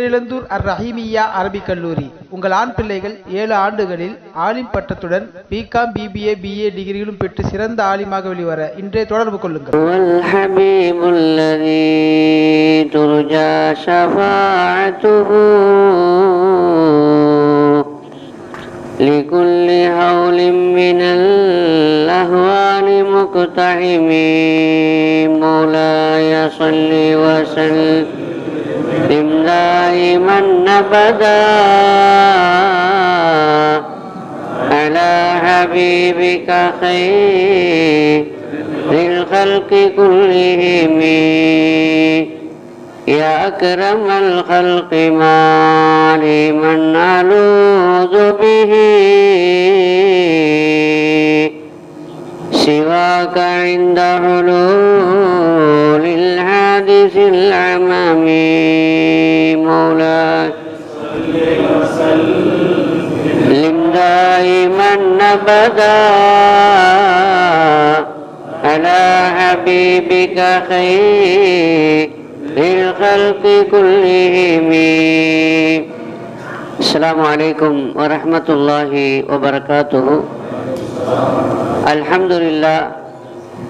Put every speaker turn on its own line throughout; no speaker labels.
Therizhandur Rahimia Arabic கல்லூரி. உங்கள் ஆண் பிள்ளைகள் 7 ஆண்டுகளில் ஆலிம் பட்டத்துடன் பிகாம், பிபிஏ, பிஏ டிகிரிகளும் பெற்று சிறந்த ஆலிமாக வெளிவர இன்றே தொடர்பு கொள்ளுங்கள்.
دائما أبدا على حبيبك خير الخلق كلهم يا أكرم الخلق ما لمن ألوذ به سواك عند حلول الحادث العمم مولاي وسلم دائما أبدا على حبيبك خير الخلق كلهم. السلام عليكم ورحمة الله وبركاته. الحمد لله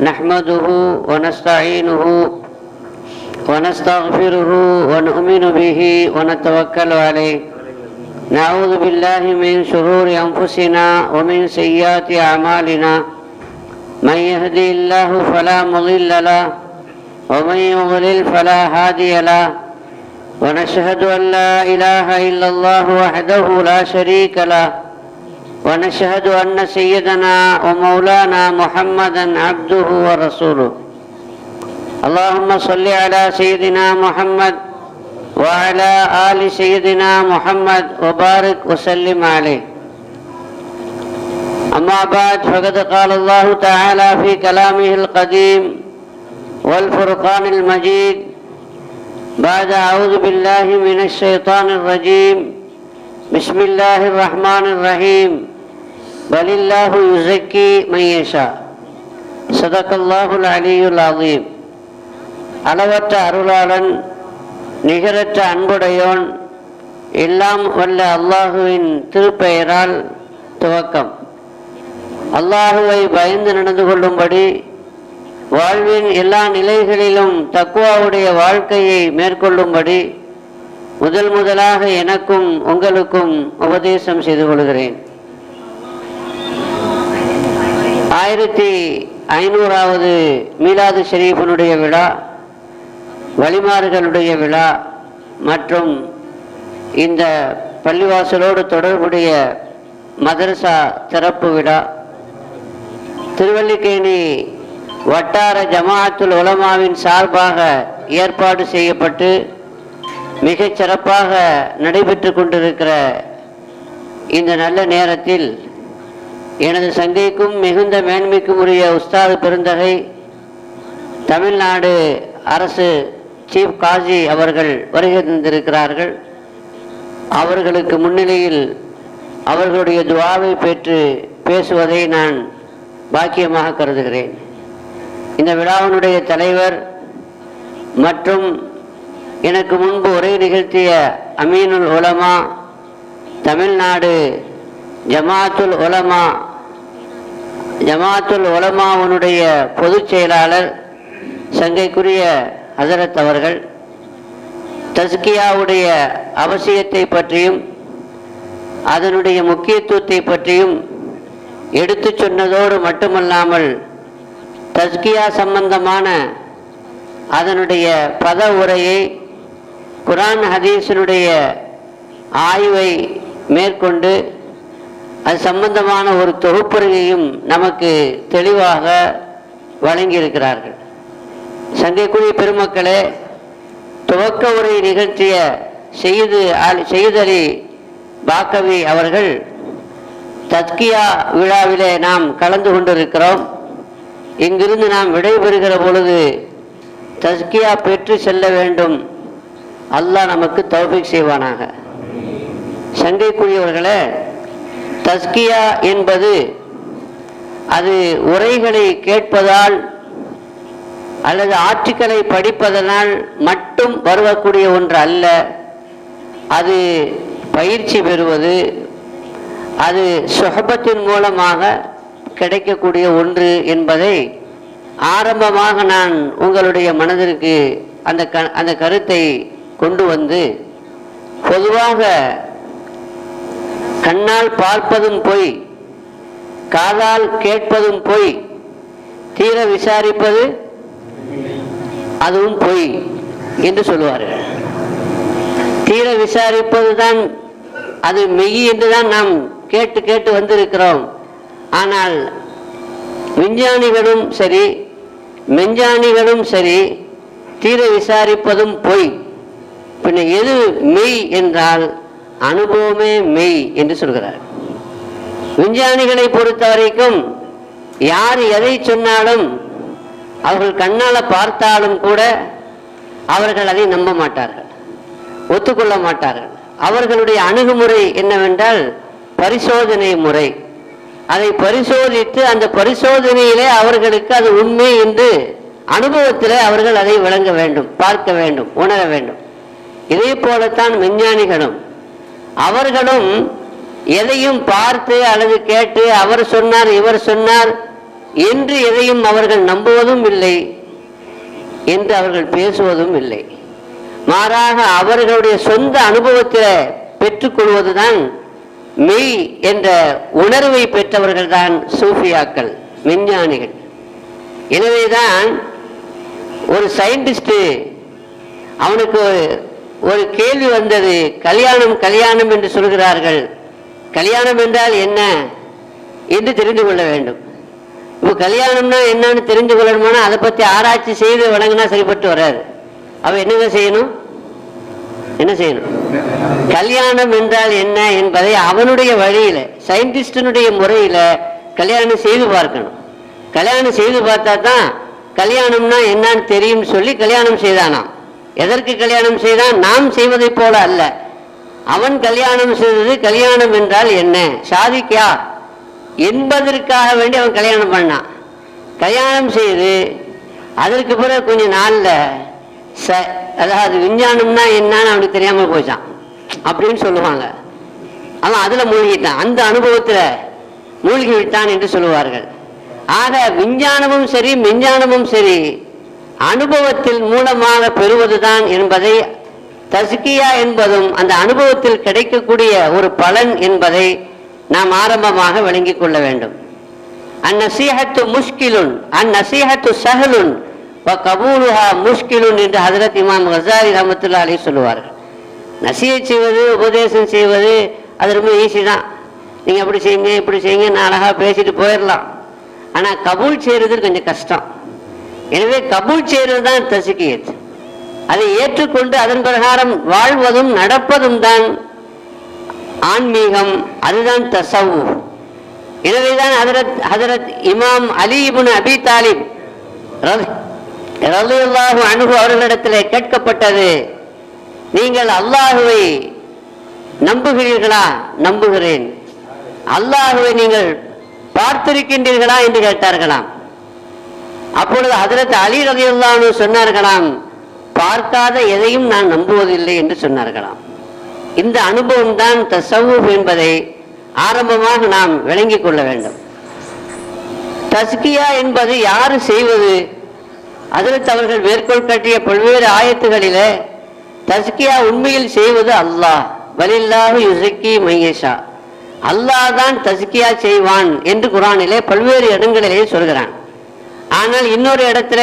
نحمده ونستعينه ونستغفره ونؤمن به ونتوكل عليه. نعوذ بالله من شرور أنفسنا ومن سيئات أعمالنا. من يهدي الله فلا مضل له ومن يضلل فلا هادي له. ونشهد أن لا إله إلا الله وحده لا شريك له. ونشهد أن سيدنا ومولانا محمدا عبده ورسوله. اللهم صل على سيدنا محمد وعلى آل سيدنا محمد وبارك وسلم عليه. أما بعد فقد قال الله تعالى في كلامه القديم والفرقان المجيد بعد أعوذ بالله من الشيطان الرجيم بسم الله الرحمن الرحيم بل الله يزكي من يشاء صدق الله العلي العظيم. அளவற்ற அருளாளன் நிகரற்ற அன்புடையோன் எல்லாம் வல்ல அல்லாஹுவின் திருப்பெயரால் துவக்கம். அல்லாஹுவை பயந்து நடந்து கொள்ளும்படி வாழ்வின் எல்லா நிலைகளிலும் தக்வாவுடைய வாழ்க்கையை மேற்கொள்ளும்படி முதலாக எனக்கும் உங்களுக்கும் உபதேசம் செய்து கொள்கிறேன். 1500வது மீலாது ஷரீஃபினுடைய விழா, வழிமார்களுடைய விழா மற்றும் இந்த பள்ளிவாசலோடு தொடர்புடைய மதரசா திறப்பு விழா திருவல்லிக்கேணி வட்டார ஜமாஅத்துல் உலமாவின் சார்பாக ஏற்பாடு செய்யப்பட்டு மிகச் சிறப்பாக நடைபெற்று கொண்டிருக்கிற இந்த நல்ல நேரத்தில் எனது சங்கைக்கும் மிகுந்த மேன்மைக்கும் உரிய உஸ்தாது பெருந்தகை தமிழ்நாடு அரசு சீஃப் காஜி அவர்கள் வருகை தந்திருக்கிறார்கள். அவர்களுக்கு முன்னிலையில் அவர்களுடைய துஆவை பெற்று பேசுவதை நான் பாக்கியமாக கருதுகிறேன். இந்த விழாவினுடைய தலைவர் மற்றும் எனக்கு முன்பு உரை நிகழ்த்திய அமீனுல் உலமா, தமிழ்நாடு ஜமாஅத்துல் உலமாவுடைய பொதுச் செயலாளர் சங்கைக்குரிய ஹசரத் அவர்கள் தஸ்கியாவுடைய அவசியத்தை பற்றியும் அதனுடைய முக்கியத்துவத்தை பற்றியும் எடுத்து சொன்னதோடு மட்டுமல்லாமல் தஸ்கியா சம்பந்தமான அதனுடைய பத உரையை குர்ஆன் ஹதீஸினுடைய ஆய்வை மேற்கொண்டு அது சம்பந்தமான ஒரு தொகுப்புரையையும் நமக்கு தெளிவாக வழங்கியிருக்கிறார்கள். சங்கைக்குரிய பெருமக்களே, துவக்க உரை நிகழ்த்திய சையத் அலி பாக்கவி அவர்கள் தஸ்கியா விழாவிலே நாம் கலந்து கொண்டிருக்கிறோம். இங்கிருந்து நாம் விடைபெறுகிற பொழுது தஸ்கியா பெற்று செல்ல வேண்டும். அல்லாஹ் நமக்கு தௌஃபீக் செய்வானாக. சங்கைக்குரியவர்களே, தஸ்கியா என்பது அது உரைகளை கேட்பதால் அல்லது ஆட்சிகளை படிப்பதனால் மட்டும் வருவக்கூடிய ஒன்று அல்ல. அது பயிற்சி பெறுவது, அது சுஹபத்தின் மூலமாக கிடைக்கக்கூடிய ஒன்று என்பதை ஆரம்பமாக நான் உங்களுடைய மனதிற்கு அந்த கருத்தை கொண்டு வந்து, பொதுவாக கண்ணால் பார்ப்பதும் பொய், காதால் கேட்பதும் பொய், தீர விசாரிப்பது அதுவும் பொய் என்று சொல்லுவார்கள். தீர விசாரிப்பது தான் அது மெய் என்றுதான் நாம் கேட்டு கேட்டு வந்திருக்கிறோம். ஆனால் விஞ்ஞானிகளும் சரி மெஞ்ஞானிகளும் சரி தீர விசாரிப்பதும் பொய். பின்ன எது மெய் என்றால் அனுபவமே மெய் என்று சொல்கிறார். விஞ்ஞானிகளை பொறுத்த வரைக்கும் யார் எதை சொன்னாலும், அவர்கள் கண்ணால பார்த்தாலும் கூட அவர்கள் அதை நம்ப மாட்டார்கள், ஒத்துக்கொள்ள மாட்டார்கள். அவர்களுடைய அணுகுமுறை என்னவென்றால் பரிசோதனை முறை. அதை பரிசோதித்து அந்த பரிசோதனையிலே அவர்களுக்கு அது உண்மை என்று அனுபவத்தில் அவர்கள் அதை விளங்க வேண்டும், பார்க்க வேண்டும், உணர வேண்டும். இதே போலத்தான் விஞ்ஞானிகளும், அவர்களும் எதையும் பார்த்து அல்லது கேட்டு அவர் சொன்னார் இவர் சொன்னார் என்று எதையும் அவர்கள் நம்புவதும் இல்லை, என்று அவர்கள் பேசுவதும் இல்லை. மாறாக அவர்களுடைய சொந்த அனுபவத்தில் பெற்றுக்கொள்வதுதான் மெய் என்ற உணர்வை பெற்றவர்கள் தான் சூஃபியாக்கள், விஞ்ஞானிகள். எனவேதான் ஒரு சயின்டிஸ்ட், அவனுக்கு ஒரு கேள்வி வந்தது, கல்யாணம் கல்யாணம் என்று சொல்கிறார்கள், கல்யாணம் என்றால் என்ன என்று தெரிந்து கொள்ள வேண்டும். இப்போ கல்யாணம்னா என்னன்னு தெரிந்து கொள்ளணும்னா அதை பற்றி ஆராய்ச்சி செய்து வழங்கினா சரிப்பட்டு வராது. அவன் என்னங்க செய்யணும், என்ன செய்யணும்? கல்யாணம் என்றால் என்ன என்பதை அவனுடைய வழியில, சயின்டிஸ்டனுடைய முறையில கல்யாணம் செய்து பார்க்கணும். கல்யாணம் செய்து பார்த்தா தான் கல்யாணம்னா என்னன்னு தெரியும் சொல்லி கல்யாணம் செய்தானாம். எதற்கு கல்யாணம் செய்தான்? நாம் செய்வதை போல அல்ல. அவன் கல்யாணம் செய்தது கல்யாணம் என்றால் என்ன, ஷாதிக்கா என்பதற்காக வேண்டி அவன் கல்யாணம் பண்ணான். கல்யாணம் செய்து அதற்கு பிறகு கொஞ்ச நாள்ல அதாவது விஞ்ஞானம்னா என்னன்னு அவனுக்கு தெரியாம போச்சான் அப்படின்னு சொல்லுவாங்க. அவன் அதுல மூழ்கிட்டான், அந்த அனுபவத்துல மூழ்கி விட்டான் என்று சொல்லுவார்கள். ஆக விஞ்ஞானமும் சரி மெஞ்ஞானமும் சரி அனுபவத்தில் மூலமாக பெறுவதுதான் என்பதை, தஸ்கியா என்பதும் அந்த அனுபவத்தில் கிடைக்கக்கூடிய ஒரு பலன் என்பதை நாம் ஆரம்பமாக விளங்கிக் கொள்ள வேண்டும். அந்நசீஹத்து முஷ்கிலுன் அந்நசீஹத்து சஹலுன் வ கபூலுஹா முஷ்கிலுன் என்று ஹஜ்ரத் இமாம் கஸாலி ரஹ்மத்துல்லாஹி அலைஹி சொல்லுவார்கள். நசீஹத் செய்வது, உபதேசம் செய்வது அது ரொம்ப ஈஸி தான். நீங்கள் அப்படி செய்யுங்க இப்படி செய்யுங்க நான் அழகாக பேசிட்டு போயிடலாம். ஆனால் கபூல் செய்கிறது கொஞ்சம் கஷ்டம். எனவே கபூல் செய்கிறது தான் தஸ்கியத். அதை ஏற்றுக்கொண்டு அதன் பிரகாரம் வாழ்வதும் நடப்பதும் தான் ஆன்மீகம், அதுதான் தஸவ்வுஃப். எனவேதான் ஹஜ்ரத் இமாம் அலி இப்னு அபி தாலிப் ரலியல்லாஹு அன்ஹு அவர்களிடத்திலே கேட்கப்பட்டது, நீங்கள் அல்லாஹுவை நம்புகிறீர்களா? நம்புகிறேன். அல்லாஹுவை நீங்கள் பார்த்திருக்கின்றீர்களா என்று கேட்டார்களாம். அப்பொழுது ஹஜ்ரத் அலி ரலியல்லாஹு அன்ஹு சொன்னார்களாம், பார்க்காத எதையும் நான் நம்புவதில்லை என்று சொன்னார்களாம். இந்த அனுபவம் தான் தஸவ்வுஃப் என்பதை ஆரம்பமாக நாம் விளங்கிக் கொள்ள வேண்டும். தஸ்கியா என்பது யாரு செய்வது? ஹஜ்ரத் அவர்கள் மேற்கோள் காட்டிய பல்வேறு ஆயத்துகளிலே தஸ்கியா உண்மையில் செய்வது அல்லாஹ், வலில்லாஹு யுஸக்கி மையஷா, அல்லாஹ் தான் தஸ்கியா செய்வான் என்று குர்ஆனிலே பல்வேறு இடங்களிலே சொல்கிறான். ஆனால் இன்னொரு இடத்துல,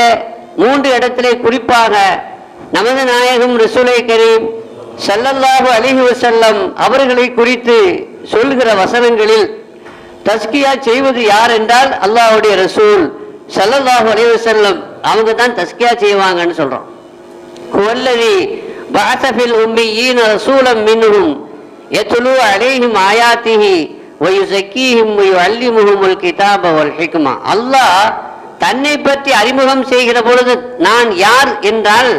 3 இடத்திலே குறிப்பாக நமது நாயகம் ரசூலை கரீம் ஸல்லல்லாஹு அலைஹி வஸல்லம் அவர்களை குறித்து சொல்கிற வசனங்களில் தஸ்கியா செய்வது யார் என்றால் அல்லாஹ்வுடைய ரசூல் ஸல்லல்லாஹு அலைஹி வஸல்லம் அவங்க தான் தஸ்கியா செய்வாங்கன்னு சொல்றோம். ஹுவல்லதி பஅஸ ஃபில் உம்மiyyin ரசூலம் மின்ஹும் யத்லூ அலைஹிம் ஆயாத்திஹி வ யுஸக்கீஹிம் வ யுஅல்லிமுஹுமுல் கிதாப வல் ஹிக்மா. அல்லாஹ் தன்னை பற்றி அறிமுகம் செய்கிற பொழுது நான் யார் என்றால்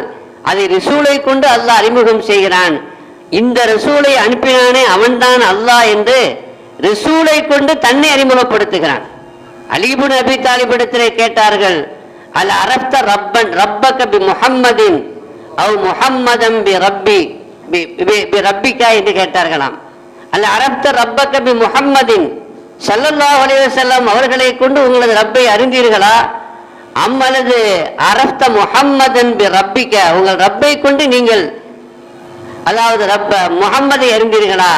அதை ரசூலை கொண்டு அல்லாஹ் அறிமுகம் செய்கிறான். இந்த ரசூலை அனுப்பினானே அவன்தான் அல்லாஹ் என்று ரசூலை கொண்டு தன்னை அறிமுகப்படுத்துகிறான். அலி இப்னு அபி தாலிப் இடத்திலே கேட்டார்கள், அல் அரஃப்த ரப்பன் ரப்பக பி முஹம்மதின் அவ் முஹம்மதன் பி ரப்பி ரப்பிக்கா என்று கேட்டார்களாம். அல்ல அரப்த ரப்பக்க பி முஹம்மதின் ஸல்லல்லாஹு அலைஹி வஸல்லம் அவர்களை கொண்டு உங்களது ரப்பை அறிந்தீர்களா? அம்மலது அரப்த முஹம்மதன் பி ரப்பிக்க, உங்கள் ரப்பை கொண்டு நீங்கள் அதாவது ரப்ப முஹம்மதை அறிந்தீர்களா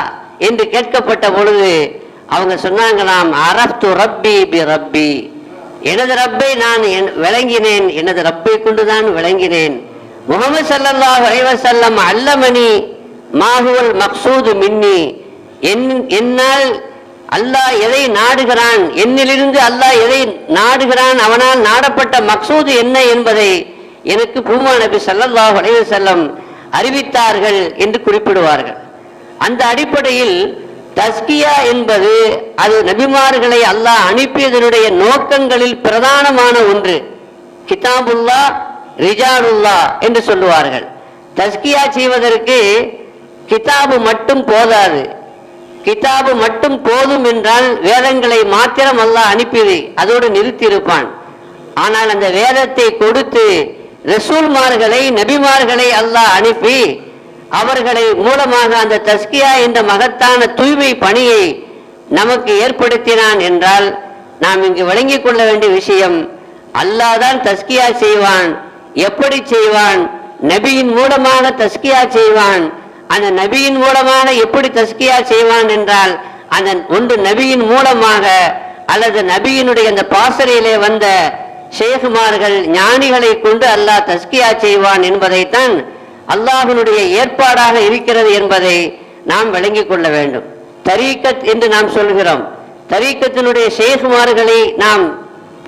என்று கேட்கப்பட்ட பொழுது அவங்க சொன்னாங்களாம், அரப்து ரப்பி பி ரப்பி, எனது ரப்பை நான் விளங்கினேன், எனது ரப்பை கொண்டுதான் விளங்கினேன். முஹம்மது ஸல்லல்லாஹு அலைஹி வஸல்லம் அல்லமனி மாஹுவல் மக்சூது மின்னி, என்னால் அல்லாஹ் எதை நாடுகிறான், என்னிலிருந்து அல்லாஹ் எதை நாடுகிறான், அவனால் நாடப்பட்ட மக்சூது என்ன என்பதை எனக்கு பூமா நபி ஸல்லல்லாஹு அலைஹி வஸல்லம் அறிவித்தார்கள் என்று குறிப்பிடுவார்கள். அந்த அடிப்படையில் தஸ்கியா என்பது அது நபிமார்களை அல்லாஹ் அனுப்பியதனுடைய நோக்கங்களில் பிரதானமான ஒன்று. கிதாபுல்லா ரிஜாலுல்லா என்று சொல்லுவார்கள். தஸ்கியா செய்வதற்கு கிதாபு மட்டும் போதாது. கிதாபு மட்டும் போதும் என்றால் வேதங்களை மாத்திரம் அல்லாஹ் அனுப்பி அதோடு நிறுத்தியிருப்பான். ஆனால் அந்த வேதத்தை கொடுத்து ரசூல்மார்களை நபிமார்களை அல்லாஹ் அனுப்பி அவர்களை மூலமாக அந்த தஸ்கியா என்ற மகத்தான தூய்மை பணியை நமக்கு ஏற்படுத்தினான் என்றால் நாம் இங்கு விளங்கிக் கொள்ள வேண்டிய விஷயம், அல்லாஹ் தான் தஸ்கியா செய்வான். எப்படி செய்வான்? நபியின் மூலமாக தஸ்கியா செய்வான். அந்த நபியின் மூலமாக எப்படி தஸ்கியா செய்வான் என்றால் அந்த ஒன்று நபியின் மூலமாக அல்லது நபியினுடைய அந்த பாசறையிலே வந்த ஷேகுமார்கள் ஞானிகளை கொண்டு அல்லாஹ் தஸ்கியா செய்வான் என்பதைத்தான் அல்லாஹ்வினுடைய ஏற்பாடாக இருக்கிறது என்பதை நாம் விளங்கிக் கொள்ள வேண்டும். தரீக்கத் என்று நாம் சொல்கிறோம். தரீக்கத்தினுடைய ஷேகுமார்களை நாம்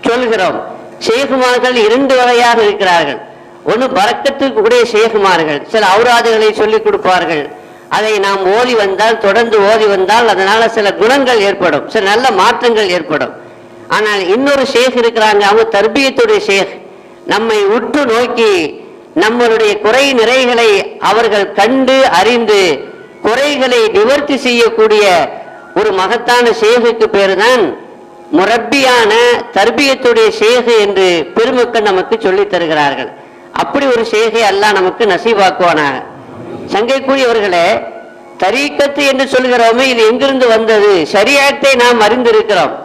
சொல்கிறோம். ஷேகுமார்கள் இரண்டு வகையாக இருக்கிறார்கள். ஒன்று பரக்கத்துக்கு உடைய ஷேகுமார்கள், சில ஔராதுகளை சொல்லிக் கொடுப்பார்கள். அதை நாம் ஓதி வந்தால் தொடர்ந்து ஓதி வந்தால் அதனால சில குணங்கள் ஏற்படும், சில நல்ல மாற்றங்கள் ஏற்படும். ஆனால் இன்னொரு ஷேக் இருக்கிறாங்க, அவங்க தர்பியத்துடைய ஷேக். நம்மை உற்று நோக்கி நம்மளுடைய குறை நிறைகளை அவர்கள் கண்டு அறிந்து குறைகளை நிவர்த்தி செய்யக்கூடிய ஒரு மகத்தான ஷேகுக்கு பேரு தான் முரப்பியான தர்பியத்துடைய ஷேகு என்று பெருமக்கள் நமக்கு சொல்லித் தருகிறார்கள். அப்படி ஒரு ஷேகை அல்லாஹ் நமக்கு நசீபாக்குவானாக. சங்கைக்குரியவர்களே, தரீக்கத்து என்று சொல்கிறோமே, இது எங்கிருந்து வந்தது? ஷரியத்தை நாம் அறிந்திருக்கிறோம்.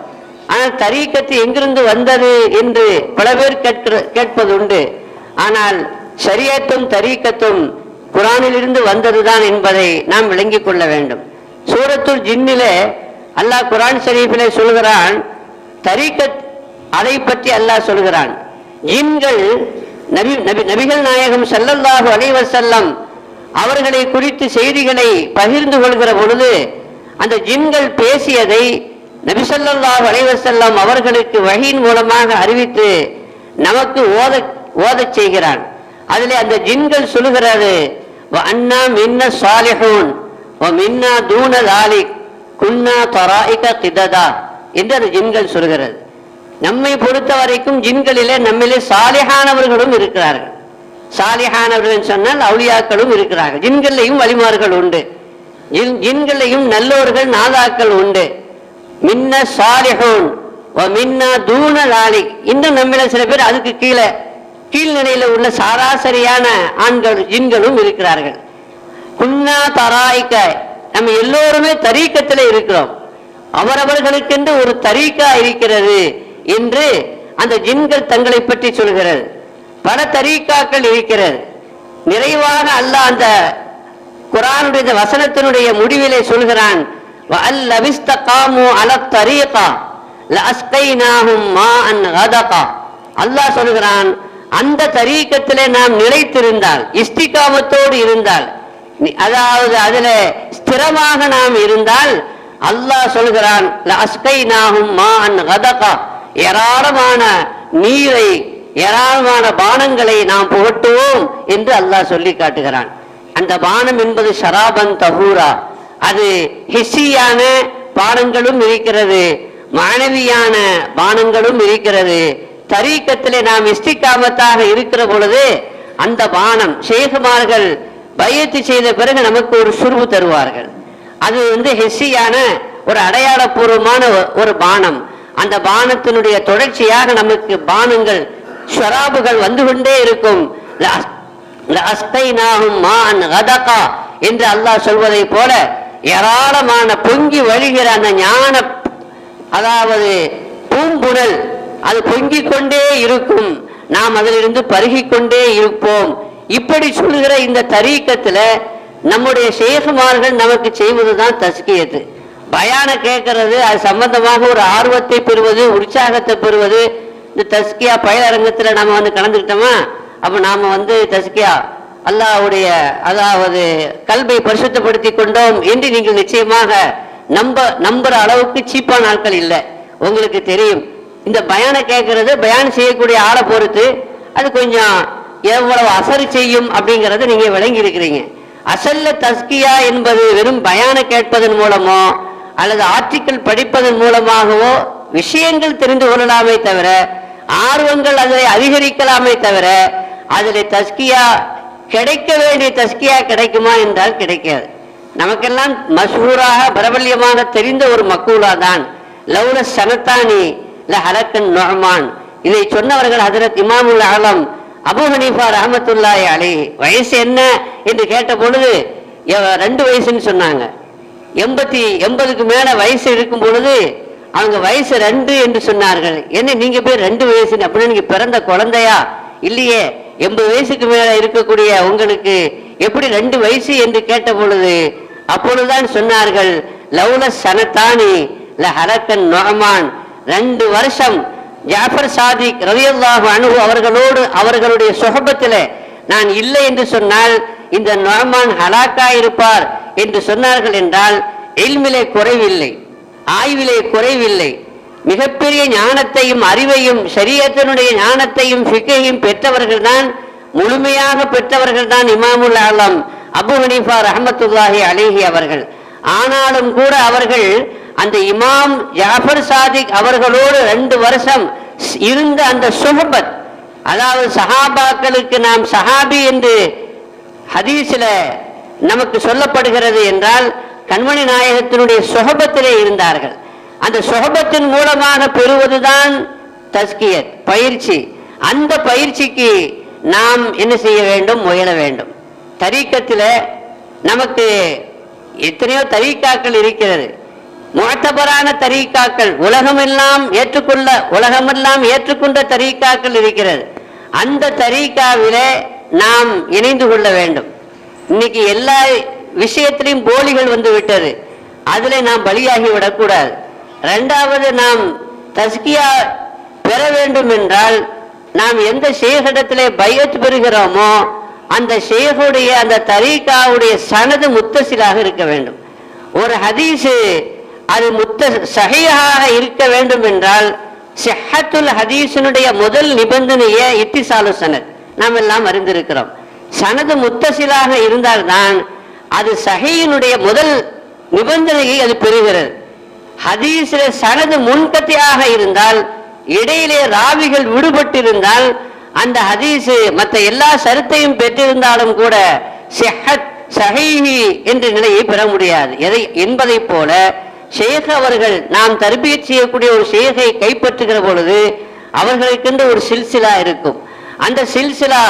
ஆனால் தரீக்கத்து எங்கிருந்து வந்தது என்று பல பேர் கேட்பது உண்டு. ஆனால் ஷரியத்தும் தரீக்கத்தும் குரானிலிருந்து வந்ததுதான் என்பதை நாம் விளங்கிக் கொள்ள வேண்டும். சூரத்துல் ஜின்னிலே அல்லாஹ் குரான் ஷரீஃபிலே சொல்கிறான், தரீக்கத் அதை பற்றி அல்லாஹ் சொல்கிறான். ஜின்கள் நபிகள் நாயகம் ஸல்லல்லாஹு அலைஹி வஸல்லம் அவர்களை குறித்து செய்திகளை பகிர்ந்து கொள்கிற பொழுது அந்த ஜின்கள் பேசியதை நபி ஸல்லல்லாஹு அலைஹி வஸல்லம் அவர்களுக்கு வஹீன் மூலமாக அறிவித்து நமக்கு ஓதச் செய்கிறான். அதிலே அந்த ஜின்கள் சொல்கிறது, வஅன்னா மின்னா ஸாலிஹூன் வ மின்னா தூன ஸாலிக் குன்னா தராயிக கிததா என்று அந்த ஜின்கள் சொல்கிறது. நம்மை பொறுத்த வரைக்கும் ஜின்களிலே நம்மிலே சாலிஹானவர்களும் இருக்கிறார்கள். சாலிஹானவர்கள் சொன்னால் அவுலியாக்களும் இருக்கிறார்கள். ஜின்களையும் வலிமார்கள் உண்டு, ஜின்களையும் நல்லோர்கள் நாதாக்கள் உண்டு. மின்ன சாலிஹூன் வ மின்னா தூன ஸாலிக். இன்னும் நம்மில சில பேர் அதுக்கு கீழ்நிலையில உள்ள சராசரியான ஆண்கள் ஜின்களும் இருக்கிறார்கள். குன்னா தராயிக்க, நம்ம எல்லோருமே தரீக்கத்தில் இருக்கிறோம். அவரவர்களுக்கென்று ஒரு தரீக்கா இருக்கிறது என்று அந்த ஜின்கள் தங்களை பற்றி சொல்கிறது. பல தரீக்காக்கள் இருக்கிறது. நிறைவாக அல்லாஹ் அந்த குர்ஆனுடைய வசனத்தினுடைய முடிவிலே சொல்கிறான், அல்லாஹ் சொல்கிறான், அந்த தரீக்கத்திலே நாம் நிலைத்திருந்தால், இஸ்திகாமத்தோடு இருந்தால், அதாவது அதில ஸ்திரமாக நாம் இருந்தால் அல்லாஹ் சொல்கிறான், ஏராளமான நீரை ஏராளமான பானங்களை நாம் புகட்டுவோம் என்று அல்லாஹ் சொல்லி காட்டுகிறான். அந்த பானம் என்பது ஷராபன் தஹூரா. அது ஹிஸ்ஸியான பானங்களும் இருக்கிறது, மானவியான பானங்களும் இருக்கிறது. தரீக்கத்திலே நாம் இஸ்திகாமத்தாக இருக்கிற பொழுது அந்த பானம் ஷேகுமார்கள் பையத்து செய்த பிறகு நமக்கு ஒரு சுர்வு தருவார்கள். அது ஹிஸ்ஸியான ஒரு அடையாளபூர்வமான ஒரு பானம். அந்த பானத்தினுடைய தொடர்ச்சியாக நமக்கு பானங்கள் ஷராபுகள் வந்து கொண்டே இருக்கும். என்று அல்லாஹ் சொல்வதை போல ஏராளமான பொங்கி வழிகிற அந்த ஞான, அதாவது பூம்புணல், அது பொங்கிக் கொண்டே இருக்கும், நாம் அதிலிருந்து பருகிக் கொண்டே இருப்போம். இப்படி சொல்லுகிற இந்த தரீக்கத்துல நம்முடைய ஷேகுமார்கள் நமக்கு செய்வதுதான் தஸ்கியத்து. பயான கேட்கறது, அது சம்பந்தமாக ஒரு ஆர்வத்தை பெறுவது, உற்சாகத்தை பெறுவது. இந்த தஸ்கியா பயிலரங்கத்துல நாம கலந்துக்கிட்டோமா, அப்ப நாம தஸ்கியா அல்லாஹ்வுடைய, அதாவது கல்வை பரிசுத்தப்படுத்தி கொண்டோம் என்று நீங்கள் நிச்சயமாக நம்புற அளவுக்கு சீப்பான ஆட்கள் இல்லை. உங்களுக்கு தெரியும், இந்த பயான கேட்கறது பயான் செய்யக்கூடிய ஆளை பொறுத்து அது கொஞ்சம் எவ்வளவு அசரு செய்யும் அப்படிங்கறத நீங்க விளங்கி இருக்கிறீங்க. அசல்ல தஸ்கியா என்பது வெறும் பயான கேட்பதன் மூலமோ அல்லது ஆர்டிக்கல் படிப்பதன் மூலமாகவோ விஷயங்கள் தெரிந்து கொள்ளலாமே தவிர, ஆர்வங்கள் அதில் அதிகரிக்கலாமே தவிர, அதில் தஸ்கியா கிடைக்க வேண்டிய தஸ்கியா கிடைக்குமா என்றால் கிடைக்காது. நமக்கெல்லாம் மஷ்ஹூராக பிரபல்யமாக தெரிந்த ஒரு மக்கூலா தான் லவ்ல சனத்தானி ல ஹலக்கன் நுஅமான். இதை சொன்னவர்கள் ஹஜ்ரத் இமாமுல் ஆலம் அபூ ஹனீஃபா ரஹ்மத்துல்லாஹி அலைஹி. வயசு என்ன என்று கேட்ட பொழுது 2 வயசுன்னு சொன்னாங்க. 80க்கு மேல வயசு இருக்கும் பொழுது அவங்க வயசு 2 என்று சொன்னார்கள். என்ன நீங்க போய் 2 வயசு அப்படின்னு, நீங்க பிறந்த குழந்தையா? இல்லையே, 80 வயசுக்கு மேல இருக்கக்கூடிய உங்களுக்கு எப்படி 2 வயசு என்று கேட்ட பொழுது அப்பொழுதுதான் சொன்னார்கள், லவ்ல சனத்தானி ல ஹலக்கன் நுஅமான். 2 வருஷம் ஜாஃபர் சாதிக் ரலியல்லாஹு அன்ஹு அவர்களோடு அவர்களுடைய சுஹபத்திலே நான் இல்லை என்று சொன்னால் இந்த நுஅமான் ஹலாக்கா இருப்பார் என்று சொன்னார்கள். என்றால் இல்மிலே குறைவில்லை, ஆய்விலே குறைவில்லை, மிகப்பெரிய ஞானத்தையும் அறிவையும் ஷரியத்தினுடைய ஞானத்தையும் ஃபிக்ஹையும் பெற்றவர்கள் தான், முழுமையாக பெற்றவர்கள் தான் இமாமுல் ஆலம் அபூ ஹனீஃபா ரஹ்மத்துல்லாஹி அலைஹி அவர்கள். ஆனாலும் கூட அவர்கள் அந்த இமாம் ஜாஃபர் சாதிக் அவர்களோடு 2 வருஷம் இருந்த அந்த சுஹபத், அதாவது சஹாபாக்களுக்கு நாம் சஹாபி என்று ஹதீஸில் நமக்கு சொல்லப்படுகிறது என்றால் கண்மணி நாயகத்தினுடைய சுஹபத்திலே இருந்தார்கள். அந்த சுஹபத்தின் மூலமாக பெறுவதுதான் தஸ்கியத் பயிற்சி. அந்த பயிற்சிக்கு நாம் என்ன செய்ய வேண்டும்? முயல வேண்டும். தரீக்கத்தில் நமக்கு எத்தனையோ தரீக்காக்கள் இருக்கிறது, முஅத்தபரான தரீக்காக்கள், உலகமெல்லாம் ஏற்றுக்கொண்ட தரீக்காக்கள் இருக்கிறது. அந்த தரீக்காவிலே நாம் இணைந்து கொள்ள வேண்டும். இன்னைக்கு எல்லா விஷயத்திலையும் போலிகள் வந்து விட்டது, அதிலே நாம் பலியாகி விடக்கூடாது. 2வது, நாம் தஸ்கியா பெற வேண்டும் என்றால் நாம் எந்த ஷேகிடத்திலே பையத் பெறுகிறோமோ அந்த ஷேகுடைய அந்த தரீக்காவுடைய சனது முத்தசிலாக இருக்க வேண்டும். ஒரு ஹதீஸு அது சஹீஹாக இருக்க வேண்டும் என்றால் ஸிஹ்ஹத்துல் ஹதீஸினுடைய முதல் நிபந்தனையே இத்திசாலு சனத். நாம் எல்லாம் அறிந்திருக்கிறோம். சனது முத்தசிலாக இருந்தால்தான் அது சஹீஹினுடைய முதல் நிபந்தனையை அது பெறுகிறது. ஹதீஸில் சனது முன்கத்தியாக இருந்தால், இடையிலே ராவிகள் விடுபட்டிருந்தால், அந்த ஹதீஸு மற்ற எல்லா சருத்தையும் பெற்றிருந்தாலும் கூட ஸிஹ்ஹத் சஹீஹி என்ற நிலையை பெற முடியாது. என்பதை போல ஷேக் அவர்கள், நாம் தர்பியத் செய்யக்கூடிய ஒரு ஷேகை கைப்பற்றுகிற பொழுது அவர்களுக்கென்று ஒரு சில்சிலா இருக்கும். அந்த சில்சிலா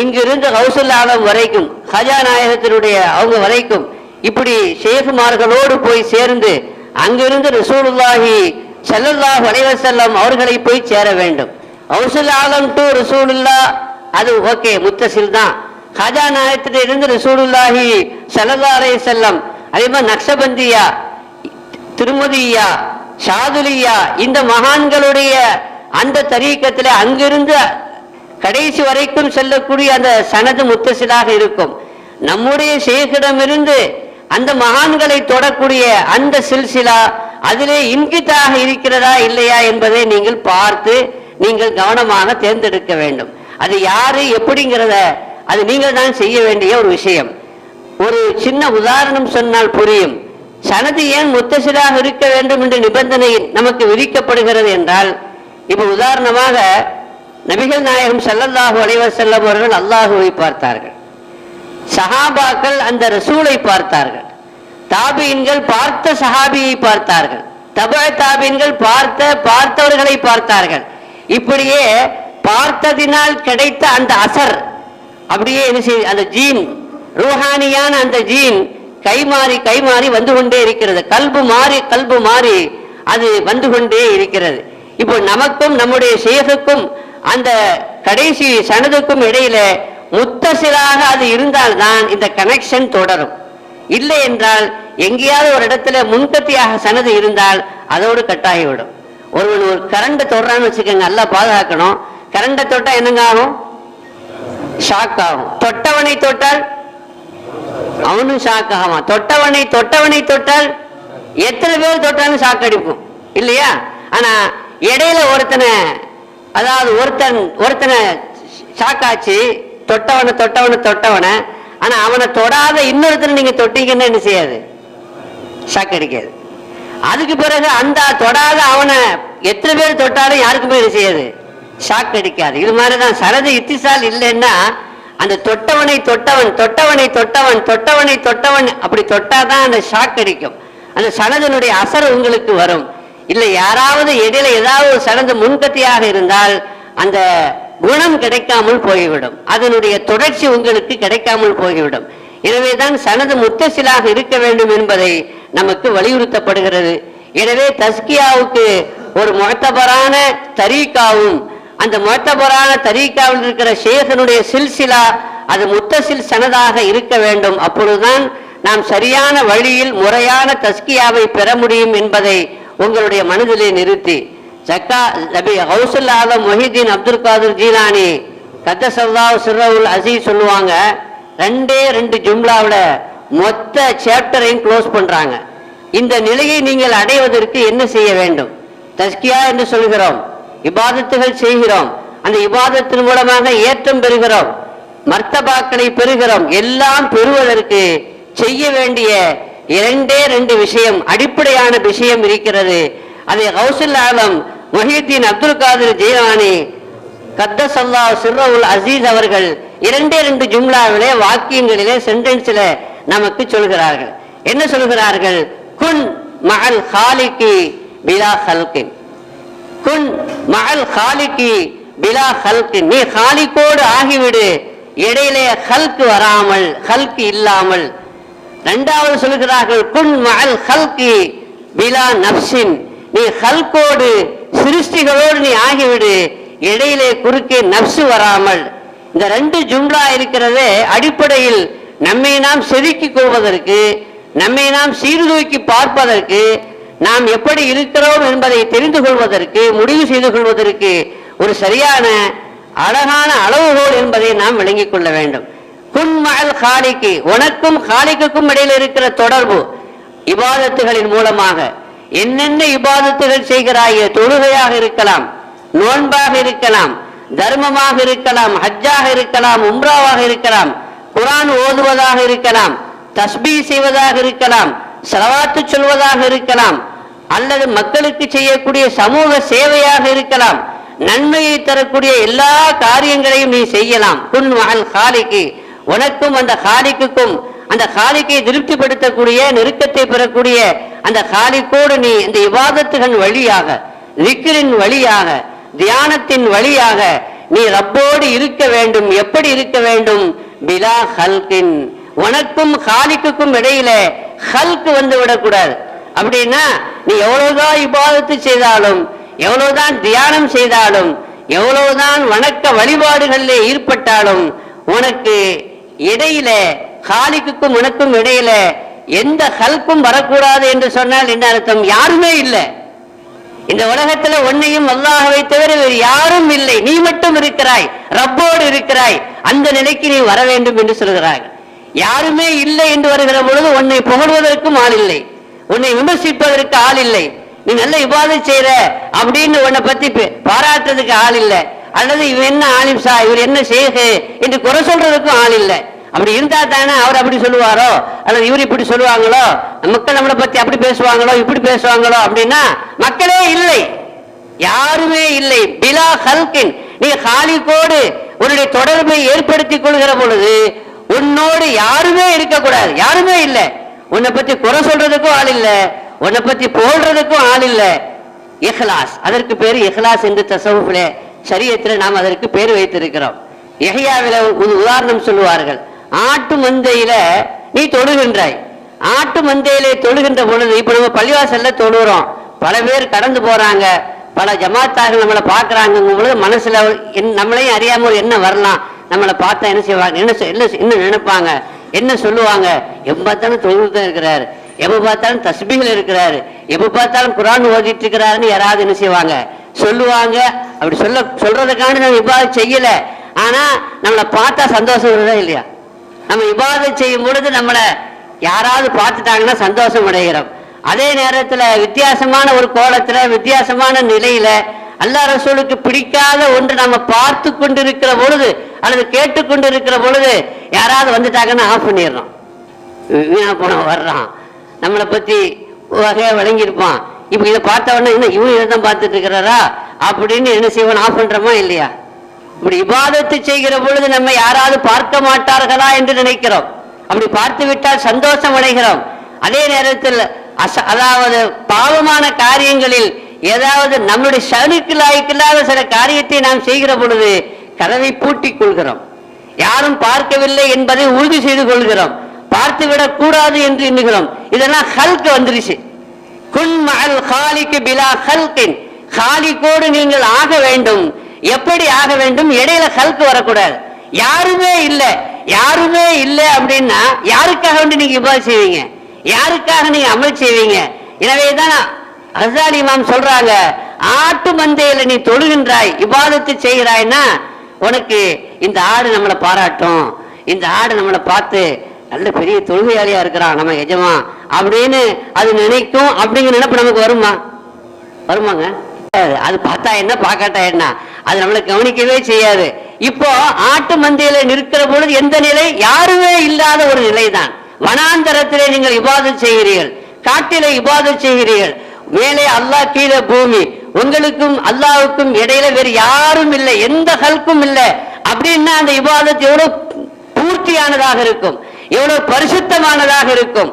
இங்கிருந்து கௌசுல் ஆலம் வரைக்கும், ஹஜா நாயகத்தினுடைய அவங்க வரைக்கும், இப்படி ஷேகுமார்களோடு போய் சேர்ந்து அங்கிருந்து ரசூலுல்லாஹி ஸல்லல்லாஹு அலைஹி வஸல்லம் அவர்களை போய் சேர வேண்டும். கௌசுல் ஆலம் டு ரசூலுல்லாஹ், அது ஓகே, முத்தசில் தான். ஹஜா நாயகத்திலிருந்து ரசூலுல்லாஹி ஸல்லல்லாஹு அலைஹி வஸல்லம், அதே மாதிரி நக்ஷபந்தியா, திருமதியா, ஷாதுலியா, இந்த மகான்களுடைய அந்த தரீக்கத்தில் அங்கிருந்து கடைசி வரைக்கும் செல்லக்கூடிய அந்த சனது முத்தசிலாக இருக்கும். நம்முடைய ஷேகிடமிருந்து அந்த மகான்களை தொடக்கூடிய அந்த சில்சிலா அதிலே இன்கிட்டாக இருக்கிறதா இல்லையா என்பதை நீங்கள் பார்த்து நீங்கள் கவனமாக தேர்ந்தெடுக்க வேண்டும். அது யாரு எப்படிங்கிறத அது நீங்கள் தான் செய்ய வேண்டிய ஒரு விஷயம். ஒரு சின்ன உதாரணம் சொன்னால் புரியும். சனது ஏன் முத்தசிலாக இருக்க வேண்டும் என்ற நிபந்தனை நமக்கு விதிக்கப்படுகிறது என்றால், இப்ப உதாரணமாக நபிகள் நாயகம் ஸல்லல்லாஹு அலைஹி வஸல்லம் அவர்கள் அல்லாஹுவை பார்த்தார்கள், சஹாபாக்கள் அந்த ரசூலை பார்த்தார்கள், தாபீன்கள் பார்த்த சஹாபியை பார்த்தார்கள், தபஅ தாபீன்கள் பார்த்தவர்களை பார்த்தார்கள். இப்படியே பார்த்ததினால் கிடைத்த அந்த அசர் அப்படியே என்ன செய்ய, அந்த ஜீன் ரூஹானியான அந்த ஜீன் கை மாறி வந்து கொண்டே இருக்கிறது. கல்பு மாறி அது வந்து கொண்டே இருக்கிறது. இப்போ நமக்கும் நம்முடைய ஷேகுக்கும் அந்த கடைசி சனதுக்கும் இடையில முத்தசிலாக அது இருந்தால்தான் இந்த கனெக்ஷன் தொடரும். இல்லை என்றால் எங்கேயாவது ஒரு இடத்துல முன்கத்தியாக சனது இருந்தால் அதோடு கட்டாகிவிடும். ஒருவன் ஒரு கரண்டை தொடுறான்னு வச்சுக்கோங்க, நல்லா பாதுகாக்கணும். கரண்டை தொட்டா என்னங்க ஆகும்? ஷாக் ஆகும். தொட்டவனை தொட்டால் அவனும் ஷாக் ஆகுமா? தொட்டவனை தொட்டால் எத்தனை பேர் தொட்டாலும் ஷாக் அடிக்கும் இல்லையா? ஆனா இடையில அதாவது ஒருத்தனை ஷாக் ஆச்சு, தொட்டவனை ஆனா அவனை தொடாத இன்னொருத்தனை நீங்க தொட்டீங்கன்னா என்ன செய்யாது? ஷாக் அடிக்காது. அதுக்கு பிறகு அந்த தொடாத அவனை எத்தனை பேர் தொட்டாலும் யாருக்குமே என்ன செய்யாது? ஷாக் அடிக்காது. இது மாதிரிதான் சனது இத்திசால் இல்லைன்னா அந்த தொட்டவனை தொட்டவன் அப்படி தொட்டாதான் அந்த ஷாக் அடிக்கும். அந்த சனதனுடைய அசர் உங்களுக்கு வரும். இல்லை யாராவது இடையில ஏதாவது ஒரு சனது முன்கத்தியாக இருந்தால் அந்த குணம் கிடைக்காமல் போய்விடும், அதனுடைய தொடர்ச்சி உங்களுக்கு கிடைக்காமல் போய்விடும். எனவேதான் சனது முத்தசிலாக இருக்க வேண்டும் என்பதை நமக்கு வலியுறுத்தப்படுகிறது. எனவே தஸ்கியாவுக்கு ஒரு முஅத்தபரான தரீக்காவும் அந்த முஅத்தபரான தரீக்காவில் இருக்கிற ஷேഖனுடைய சில்சிலா அது முத்தசில் சனதாக இருக்க வேண்டும். அப்பொழுதுதான் நாம் சரியான வழியில் முறையான தஸ்கியாவை பெற முடியும் என்பதை உங்களுடைய மனதிலே நிறுத்தி கௌசுல் ஆலம் மொஹிதீன் அப்துல் காதிர் ஜீலானி கத்தசல்லாஹு சிர்ரவுல் அஸீஸ் சொல்லுவாங்க, 2 ஜும்லாவில் மொத்த சாப்டரையும் க்ளோஸ் பண்றாங்க. இந்த நிலையை நீங்கள் அடைவதற்கு என்ன செய்ய வேண்டும்? தஸ்கியா என்று சொல்கிறோம், இபாதத்துகள் செய்கிறோம், அந்த இபாதத்தின் மூலமாக ஏற்றம் பெறுகிறோம், மர்த்தபாக்களை பெறுகிறோம். எல்லாம் பெறுவதற்கு செய்ய வேண்டிய 2 விஷயம், அடிப்படையான விஷயம் இருக்கிறது. அதை கௌசுல் ஆலம் மொஹிதீன் அப்துல் காதிர் ஜீலானி கத்தசல்லாஹு சிர்ரவுல் அஸீஸ் அவர்கள் 2 ஜும்லாவிலே வாக்கியங்களிலே சென்டென்ஸில் நமக்கு சொல்கிறார்கள். என்ன சொல்கிறார்கள்? குன் மஅல் காலிகி பிலா ஹல்கின், குன் மஅல் காலிகி பிலா ஹல்கின், நீ காலிக்கோடு ஆகிவிடு, இடையிலே ஹல்க் வராமல், ஹல்க் இல்லாமல். 2வது சொல்கிறார்கள் குன் மஅல் ஹல்கி பிலா நஃப்ஸின், நீ ஹல்கோடு சிருஷ்டிகளோடு நீ ஆகிவிடு, இடையிலே குறுக்கே நப்சு வராமல். இந்த 2 ஜும்லா இருக்கிறதே அடிப்படையில் நம்மை நாம் செதுக்கிக் கொள்வதற்கு, நம்மை நாம் சீர்தூக்கி பார்ப்பதற்கு, நாம் எப்படி இருக்கிறோம் என்பதை தெரிந்து கொள்வதற்கு, முடிவு செய்து கொள்வதற்கு ஒரு சரியான அழகான அளவுகோல் என்பதை நாம் விளங்கிக் கொள்ள வேண்டும். குன் மஅல் காலிகி, உனக்கும் காலிக்குக்கும் இடையில் இருக்கிற தொடர்பு இபாதத்துகளின் மூலமாக என்னென்ன இபாதத்துகள் செய்கிறாயே, தொழுகையாக இருக்கலாம், நோன்பாக இருக்கலாம், தர்மமாக இருக்கலாம், ஹஜ்ஜாக இருக்கலாம், உம்ராவாக இருக்கலாம், குர்ஆன் ஓதுவதாக இருக்கலாம், தஸ்பீஹ் செய்வதாக இருக்கலாம், ஸலவாத்து சொல்வதாக இருக்கலாம், அல்லது மக்களுக்கு செய்யக்கூடிய சமூக சேவையாக இருக்கலாம், நன்மையை தரக்கூடிய எல்லா காரியங்களையும் நீ செய்யலாம். குன் மஅல் காலிகி, உனக்கும் அந்த காலிக்குக்கும், அந்த காலிக்கை திருப்திப்படுத்தக்கூடிய, நெருக்கத்தை பெறக்கூடிய அந்த காலிக்கோடு நீ இந்த இபாதத்துகள் வழியாக, திக்ரின் வழியாக, தியானத்தின் வழியாக நீ ரப்போடு இருக்க வேண்டும். எப்படி இருக்க வேண்டும்? பிலா ஹல்கின், உனக்கும் காலிக்குக்கும் இடையில ஹல்க் வந்து விடக்கூடாது. அப்படின்னா நீ எவ்வளவுதான் இபாதத்து செய்தாலும், எவ்வளவுதான் தியானம் செய்தாலும், எவ்வளவுதான் வணக்க வழிபாடுகளிலே ஈடுபட்டாலும் உனக்கு இடையில, காலிக்குக்கும் உனக்கும் இடையில எந்த ஹல்கும் வரக்கூடாது என்று சொன்னால் என்ன அர்த்தம்? யாருமே இல்லை இந்த உலகத்துல, உன்னையும் அல்லாஹ்வை தவிர வேறு யாரும் இல்லை, நீ மட்டும் இருக்கிறாய், ரப்போடு இருக்கிறாய். அந்த நிலைக்கு நீ வர வேண்டும் என்று சொல்கிறார்கள். யாருமே இல்லை என்று வருகிற பொழுது உன்னை புகழ்வதற்கும் ஆள் இல்லை, உன்னை விமர்சிப்பதற்கு ஆள் இல்லை, நீ நல்ல இபாதத் செய்யற அப்படின்னு உன்னை பத்தி பாராட்டுறதுக்கு ஆள் இல்லை, அல்லது இவன் என்ன ஆலிம் சா, இவர் என்ன ஷேக் என்று குறை சொல்றதுக்கும் ஆள் இல்லை. அப்படி இருந்தா தானே அவர் அப்படி சொல்லுவாரோ, அல்லது இவர் இப்படி சொல்லுவாங்களோ, மக்கள் நம்மளை பத்தி அப்படி பேசுவாங்களோ, இப்படி பேசுவாங்களோ. அப்படின்னா மக்களே இல்லை, யாருமே இல்லை. பிலா ஹல்கின், நீ காலிக்கோடு உன்னுடைய தொடர்பை ஏற்படுத்திக் கொள்கிற பொழுது உன்னோடு யாருமே இருக்கக்கூடாது, யாருமே இல்லை. உன்னை பத்தி குறை சொல்றதுக்கும் ஆள் இல்லை, உன்னை பத்தி போடுறதுக்கும் ஆள் இல்லை. இஹ்லாஸ், அதற்கு பேரு இஹ்லாஸ் என்று தஸவுஃபிலே ஷரியத்தில் நாம் அதற்கு பேர் வைத்திருக்கிறோம். யஹ்யாவில ஒரு உதாரணம் சொல்லுவார்கள். ஆட்டு மந்தையில நீ தொழுகின்றாய். ஆட்டு மந்தையிலே தொழுகின்ற பொழுது இப்ப நம்ம பள்ளிவாசல்ல தொழுகிறோம், பல பேர் கடந்து போறாங்க, பல ஜமாத்தார்கள் நம்மளை பார்க்கறாங்கும் பொழுது மனசுல நம்மளையும் அறியாம ஒரு என்ன வரலாம், நம்மளை பார்த்தா என்ன செய்வாங்க, என்ன நினைப்பாங்க, என்ன சொல்லுவாங்க, எப்ப பார்த்தாலும் தொழுது இருக்கிறாரு, எப்ப பார்த்தாலும் தஸ்பீஹ்ல இருக்கிறாரு, எப்ப பார்த்தாலும் குர்ஆன் ஓதிட்டு இருக்கிறாருன்னு யாராவது என்ன செய்வாங்க சொல்லுவாங்க. அப்படி சொல்றதுக்காண்டி நம்ம இபாதத் செய்யல, ஆனா நம்மளை பார்த்தா சந்தோஷம் வருதா இல்லையா? நம்ம இபாதத் செய்யும் பொழுது நம்மளை யாராவது பார்த்துட்டாங்கன்னா சந்தோஷம் அடைகிறோம். அதே நேரத்துல வித்தியாசமான ஒரு கோலத்துல வித்தியாசமான நிலையில அல்லாஹ் ரசூலுக்கு பிடிக்காத ஒன்று நம்ம பார்த்து கொண்டிருக்கிற பொழுது அல்லது கேட்டுக்கொண்டிருக்கிற பொழுது யாராவது வந்துட்டாங்கன்னா ஆஃப் பண்ணிடுறோம். வீணா போன வர்றான், நம்மளை பத்தி வகையா வழங்கியிருப்பான், இப்ப இதை பார்த்த உடனே என்ன இவன் இதைதான் பார்த்துட்டு இருக்கிறாரா அப்படின்னு என்ன செய்வான், ஆஃப் பண்றோமா இல்லையா? இப்படி இபாதத்து செய்கிற பொழுது நம்ம யாராவது பார்க்க மாட்டார்களா என்று நினைக்கிறோம். அப்படி பார்த்து விட்டால் சந்தோஷம் அடைகிறோம். அதே நேரத்தில் அதாவது பாவமான காரியங்களில் ஏதாவது நம்முடைய சனுக்கு லாய்க்கில்லாத சில காரியத்தை நாம் செய்கிற பொழுது கதவை பூட்டிக் கொள்கிறோம், யாரும் பார்க்கவில்லை என்பதை உறுதி செய்து கொள்கிறோம், பார்த்து விடக் கூடாது என்று எண்ணுகிறோம். இதெல்லாம் ஹல்க் வந்துருச்சு. குன் மஅல் காலிக்கு பிலா ஹல்கின், காலிக்கோடு நீங்கள் ஆக வேண்டும். எப்படி ஆக வேண்டும்? இடையில ஹல்க் வரக்கூடாது. யாருமே இல்லை அப்படின்னா யாருக்காக வேண்டி நீங்க இபாதத் செய்வீங்க, யாருக்காக நீங்க அமல் செய்வீங்க? எனவேதான் ஹஸ்ஸாலி இமாம் சொல்றாங்க, ஆட்டு மந்தையில நீ தொழுகின்றாய், இபாதத்து செய்கிறாய்னா உனக்கு இந்த ஆடு நம்மளை பாராட்டும், இந்த ஆடு நம்மளை பார்த்து நல்ல பெரிய தொழுகையாளியா இருக்கிறான் நம்ம எஜமா அப்படின்னு அது நினைக்கும். அப்படிங்கிற நினைப்பு நமக்கு வருமாங்க? அது பார்த்தா என்ன பார்க்காட்டா என்ன, அது நம்மளை கவனிக்கவே செய்யாது. இப்போ ஆட்டு மந்தையில நிற்கிற பொழுது எந்த நிலை? யாருமே இல்லாத ஒரு நிலைதான். வனாந்தரத்திலே நீங்கள் இபாதத் செய்கிறீர்கள், காட்டிலே இபாதத் செய்கிறீர்கள், மேலே அல்லாஹ் கீழே பூமி, உங்களுக்கும் அல்லாஹ்வுக்கும் இடையில வேறு யாரும் இல்லை, எந்த ஹல்கும் இல்லை. அப்படின்னா அந்த இபாதத் எவ்வளவு பூர்த்தியானதாக இருக்கும், எவ்வளவு பரிசுத்தமானதாக இருக்கும்,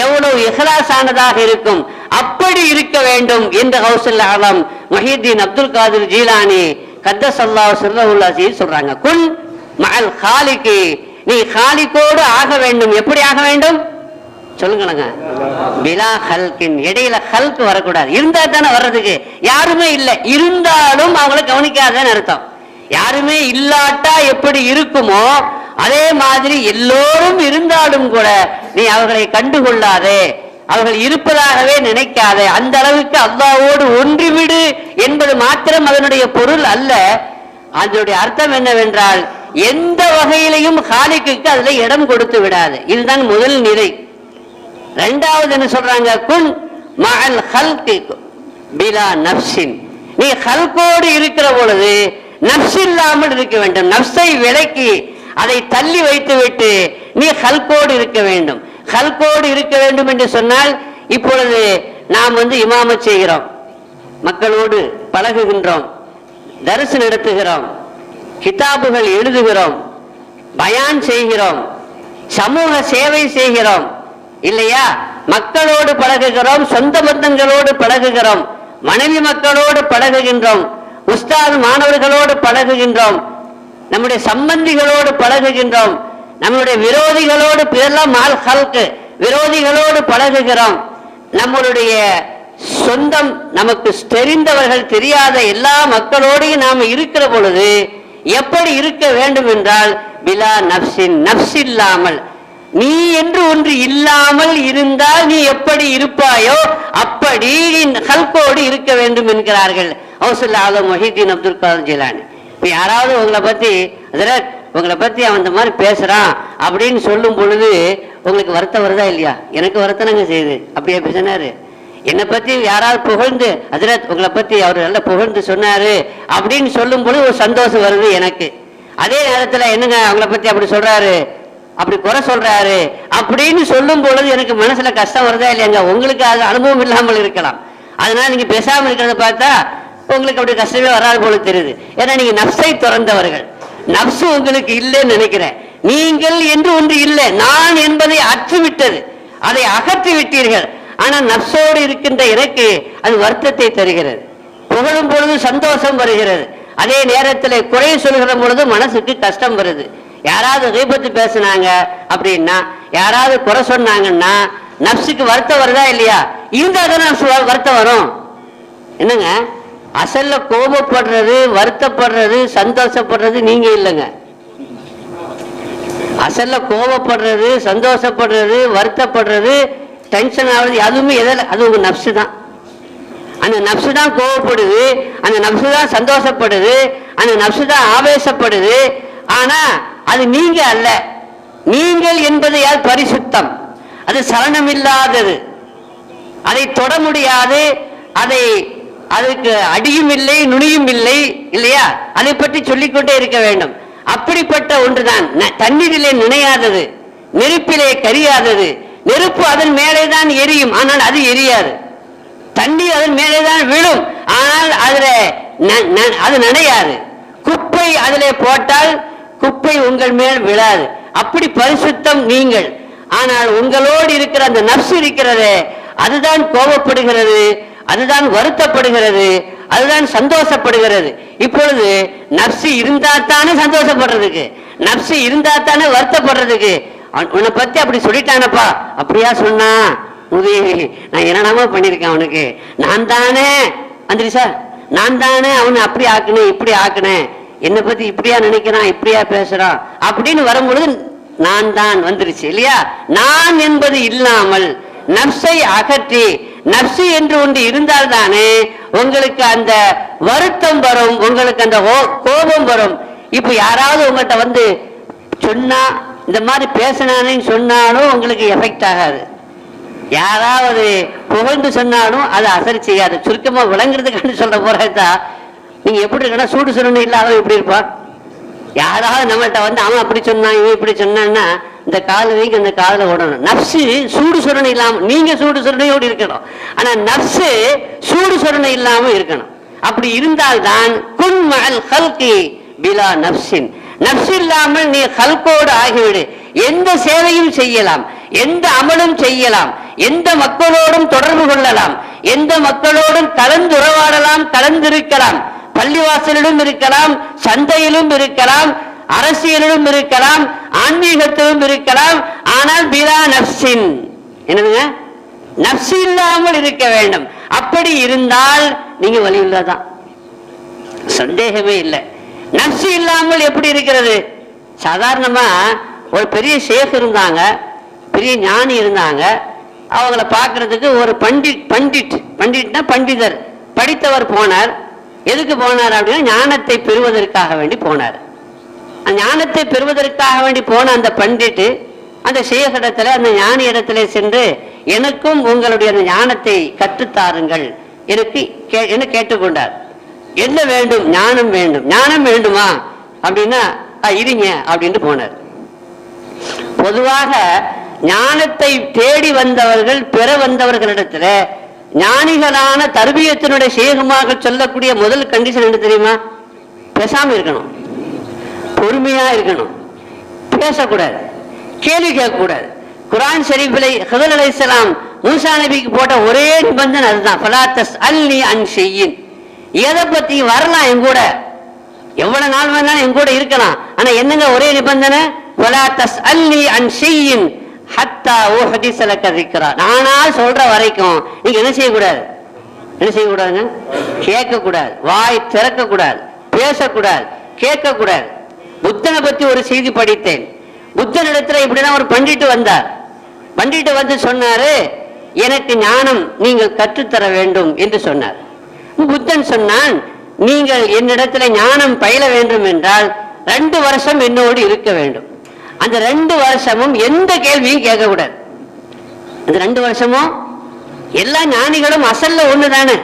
எவ்வளவு இஹ்லாஸானதாக இருக்கும். அப்படி இருக்க வேண்டும் என்று கௌசுல் ஆலம் முஹித்தீன் அப்துல் காதிர் ஜீலானி கத்தஸல்லாஹு சிர்ரஹு சொல்றாங்க. குன் மஅல் காலிகி, நீ காலிக்கோடு ஆக வேண்டும். எப்படி ஆக வேண்டும் சொல்லுங்க? பிலா ஹல்கின், இடையில ஹல்க் வரக்கூடாது. இருந்தா தானே வர்றதுக்கு. யாருமே இல்லை, இருந்தாலும் அவங்கள கவனிக்காதன்னு அர்த்தம். யாருமே இல்லாட்டா எப்படி இருக்குமோ அதே மாதிரி எல்லோரும் இருந்தாலும் கூட நீ அவர்களை கண்டுகொள்ளாதே, அவர்கள் இருப்பதாகவே நினைக்காதே. அந்த அளவுக்கு அல்லாஹ்வோடு ஒன்றிவிடு என்பது மாத்திரம் அதனுடைய பொருள் அல்ல. அதனுடைய அர்த்தம் என்னவென்றால் எந்த வகையிலையும் காலிக்கு அதுல இடம் கொடுத்து விடாது. இதுதான் முதல் நிலை. இரண்டாவது என்ன சொல்றாங்க? குன் மஅல் ஹல்கி பிலா நஃப்ஸின், நீ ஹல்கோடு இருக்கிற பொழுது நஃப்ஸ் இல்லாமல் இருக்க வேண்டும். நஃப்ஸை விலக்கி அதை தள்ளி வைத்து விட்டு நீ ஹல்கோடு இருக்க வேண்டும். ஹல்கோடு இருக்க வேண்டும் என்று சொன்னால் இப்பொழுது நாம் இமாமத் செய்கிறோம், மக்களோடு பழகுகின்றோம், தரிசு நடத்துகிறோம், கிதாபுகள் எழுதுகிறோம், பயான் செய்கிறோம், சமூக சேவை செய்கிறோம் இல்லையா? மக்களோடு பழகுகிறோம், சொந்த பந்தங்களோடு பழகுகிறோம், மனைவி மக்களோடு பழகுகின்றோம், உஸ்தாத் மாணவர்களோடு பழகுகின்றோம், நம்முடைய சம்பந்திகளோடு பழகுகின்றோம், நம்முடைய விரோதிகளோடு பிறலாம் மால் ஹல்க் விரோதிகளோடு பழகுகிறோம். நம்மளுடைய சொந்தம் நமக்கு தெரிந்தவர்கள் தெரியாத எல்லா மக்களோடையும் நாம் இருக்கிற பொழுது எப்படி இருக்க வேண்டும் என்றால் பிலா நஃப்ஸின், நஃப்ஸ் இல்லாமல், நீ என்று ஒன்று இல்லாமல் இருந்தால் நீ எப்படி இருப்பாயோ அப்படி ஹல்கோடு இருக்க வேண்டும் என்கிறார்கள் கௌசுல் ஆலம் முஹித்தீன் அப்துல் காதிர் ஜீலானி. இப்ப யாராவது உங்களை பத்தி அவன் இந்த மாதிரி பேசுறான் அப்படின்னு சொல்லும் பொழுது உங்களுக்கு வருத்தம் வருதா இல்லையா? எனக்கு வருத்தனங்க செய்யுது. அப்படியே பேசினாரு, என்னை பத்தி யாராவது புகழ்ந்து ஹஜ்ரத் உங்களை பத்தி அவர் நல்லா புகழ்ந்து சொன்னாரு அப்படின்னு சொல்லும் பொழுது ஒரு சந்தோஷம் வருது எனக்கு. அதே நேரத்துல என்னங்க அவங்களை பத்தி அப்படி சொல்றாரு, அப்படி குறை சொல்றாரு அப்படின்னு சொல்லும் பொழுது எனக்கு மனசுல கஷ்டம் வருதா இல்லையாங்க? உங்களுக்கு அது அனுபவம் இல்லாமல் இருக்கலாம், அதனால நீங்க பேசாம இருக்கிறத பார்த்தா உங்களுக்கு அப்படி கஷ்டமே வராது போல தெரியுது. ஏன்னா நீங்க நஃப்ஸை துறந்தவர்கள், நஃப்ஸ் உங்களுக்கு இல்லைன்னு நினைக்கிறேன். நீங்கள் என்று ஒன்று இல்லை, நான் என்பதை அற்றுவிட்டது, அதை அகற்றி விட்டீர்கள். ஆனா நஃப்ஸோடு இருக்கின்ற எனக்கு அது வருத்தத்தை தருகிறது. புகழும் பொழுது சந்தோஷம் வருகிறது, அதே நேரத்தில் குறை சொல்கிற பொழுது மனசுக்கு கஷ்டம் வருது. யாராவது கீபத்து பேசுனாங்க அப்படின்னா, யாராவது குறை சொன்னாங்கன்னா நப்சுக்கு வருத்தம் வருதா இல்லையா? இருந்தா தானே வருத்தம் வரும். என்னங்க, அசல்ல கோபப்படுறது, வருத்தப்படுறது, சந்தோஷப்படுறது நீங்க இல்லைங்க. அசல்ல கோபப்படுறது, சந்தோஷப்படுறது, வருத்தப்படுறது, டென்ஷன் ஆகுது, அதுவுமே எதில்? அது உங்க நப்சு தான். அந்த நப்சு தான் கோபப்படுது, அந்த நப்சு தான் சந்தோஷப்படுது, அந்த நப்சு தான் ஆவேசப்படுது. ஆனா அது நீங்க அல்ல. நீங்கள் என்பது யார்? பரிசுத்தம். அது சலனமில்லாதது, அதை தொட முடியாது, அதை அதுக்கு அடியும் இல்லை நுனியும் இல்லை இல்லையா? அதை பற்றி சொல்லிக்கொண்டே இருக்க வேண்டும். அப்படிப்பட்ட ஒன்றுதான் தண்ணீரிலே நினையாதது, நெருப்பிலே கரியாதது. நெருப்பு அதன் மேலே தான் எரியும், ஆனால் அது எரியாது. தண்ணீர் அதன் மேலே தான் விழும், ஆனால் அது நனையாது. குப்பை அதிலே போட்டால் குப்பை உங்கள் மேல் விழாது. அப்படி பரிசுத்தம் நீங்கள். ஆனால் உங்களோடு இருக்கிற அந்த நப்சு இருக்கிறது, அதுதான் கோபப்படுகிறது, அதுதான் வருத்தப்படுகிறது, அதுதான் சந்தோஷப்படுகிறது. இப்பொழுது நப்சு இருந்தா தானே சந்தோஷப்படுறதுக்கு, நப்சு இருந்தா தானே வருத்தப்படுறதுக்கு. உன்னை பத்தி அப்படி சொல்லிட்டானப்பா, அப்படியா சொன்னா நான் என்னென்னமோ பண்ணிருக்கேன் அவனுக்கு, நான் தானே சார், நான் தானே அவனை அப்படி ஆக்குனேன் இப்படி ஆக்குனேன், என்னை பத்தி இப்படியா நினைக்கிறான் இப்படியா பேசுறான் அப்படின்னு வரும்பொழுது நான் தான் வந்துருச்சு இல்லையா? நான் என்பது இல்லாமல் நப்சை அகற்றி நப்சு என்று ஒன்று இருந்தால் தானே உங்களுக்கு அந்த வருத்தம் வரும், உங்களுக்கு அந்த கோபம் வரும். இப்ப யாராவது உங்கள்கிட்ட வந்து சொன்னா, இந்த மாதிரி பேசினானு சொன்னாலும் உங்களுக்கு எஃபெக்ட் ஆகாது. யாராவது புகழ்ந்து சொன்னாலும் அது அசரி செய்யாது. சுருக்கமா விளங்குறதுக்கான சொல்ற போறதா, நீங்க எப்படி இருக்கா? சூடு சுரணை இல்லாத எப்படி இருப்பான்? யாராவது நம்மள்கிட்ட வந்து அவன் அப்படி சொன்னான் இவன் இப்படி சொன்னான்னா இந்த கால வைக்க அந்த காதல ஓடணும். நப்சு சூடு சுரணை இல்லாம, நீங்க சூடு சுரணையோடு இருக்கணும், ஆனா நப்சு சூடு சுரணை இல்லாம இருக்கணும். அப்படி இருந்தால்தான் குன் மஅல் ஹல்கி பிலா நப்சின், நப்சு இல்லாமல் நீ ஹல்கோடு ஆகிவிடு. எந்த சேவையும் செய்யலாம், எந்த அமலும் செய்யலாம், எந்த மக்களோடும் தொடர்பு கொள்ளலாம், எந்த மக்களோடும் கலந்துறவாடலாம், கலந்திருக்கலாம். பள்ளிவாசலிலும் இருக்கலாம், சந்தையிலும் இருக்கலாம், அரசியலிலும் இருக்கலாம், ஆன்மீகத்திலும் இருக்கலாம். ஆனால் பிலா நப்சின், என்னதுங்க? நப்சு இல்லாமல் இருக்க வேண்டும். அப்படி இருந்தால் நீங்க வலியுள்ளதான், சந்தேகமே இல்லை. நப்சு இல்லாமல் எப்படி இருக்கிறது? சாதாரணமா ஒரு பெரிய ஷேக் இருந்தாங்க, பெரிய ஞானி இருந்தாங்க. அவங்கள பார்க்கறதுக்கு ஒரு பண்டிட்னா பண்டிதர், படித்தவர் போனார். எதுக்கு போனார் அப்படின்னா ஞானத்தை பெறுவதற்காக வேண்டி போனார். ஞானத்தை பெறுவதற்காக வேண்டி போன அந்த பண்டிட்டு அந்த ஷேகிடத்துல, அந்த ஞானி இடத்துல சென்று எனக்கும் உங்களுடைய அந்த ஞானத்தை கற்றுத்தாருங்கள் என்று கேட்டுக்கொண்டார். என்ன வேண்டும்? ஞானம் வேண்டும். ஞானம் வேண்டுமா அப்படின்னா இருங்க அப்படின்னு போனார். பொதுவாக ஞானத்தை தேடி வந்தவர்கள், பெற வந்தவர்களிடத்துல ஞானிகளான தர்பியத்தினுடைய சேகமாக சொல்லக்கூடிய முதல் கண்டிஷன் என்ன தெரியுமா? பேசாம இருக்கணும், பொறுமையா இருக்கணும், பேசக்கூடாது, கேள்வி கேட்கக்கூடாது. குர்ஆன் ஷரீஃபிலே ஹிதர் அலைஹிஸ்ஸலாம் மூசா நபிக்கு போட்ட ஒரே நிபந்தனை அதுதான், ஃபலா தஸ்அல்னி அன் ஷையின். எதை பத்தி வரலாம் என் கூட, எவ்வளவு நாள் வேணாலும் என் கூட இருக்கலாம், ஆனா என்னங்க ஒரே நிபந்தனை? ஃபலா தஸ்அல்னி அன் ஷையின் ஹத்தா உஹதிஸ லக ذிக்ரா. நானா சொல்ற வரைக்கும் நீங்க என்ன செய்யக்கூடாது? என்ன செய்யக்கூடாதுங்க? கேட்கக்கூடாது, வாய் திறக்கக்கூடாது, பேசக்கூடாது, கேட்கக்கூடாது. புத்தனை பத்தி ஒரு செய்தி படித்தேன். புத்தனிடத்துல இப்படிதான் ஒரு பண்டிட்டு வந்தார். பண்டிட்டு வந்து சொன்னாரு, எனக்கு ஞானம் நீங்கள் கற்றுத்தர வேண்டும் என்று சொன்னார். புத்தன் சொன்னான், நீங்கள் என்னிடத்துல ஞானம் பயில வேண்டும் என்றால் 2 வருஷம் என்னோடு இருக்க வேண்டும். அந்த 2 வருஷமும் எந்த கேள்வியும் கேட்கக்கூடாது. அந்த 2 வருஷமும் எல்லா ஞானிகளும் அசல்ல ஒண்ணுதானே,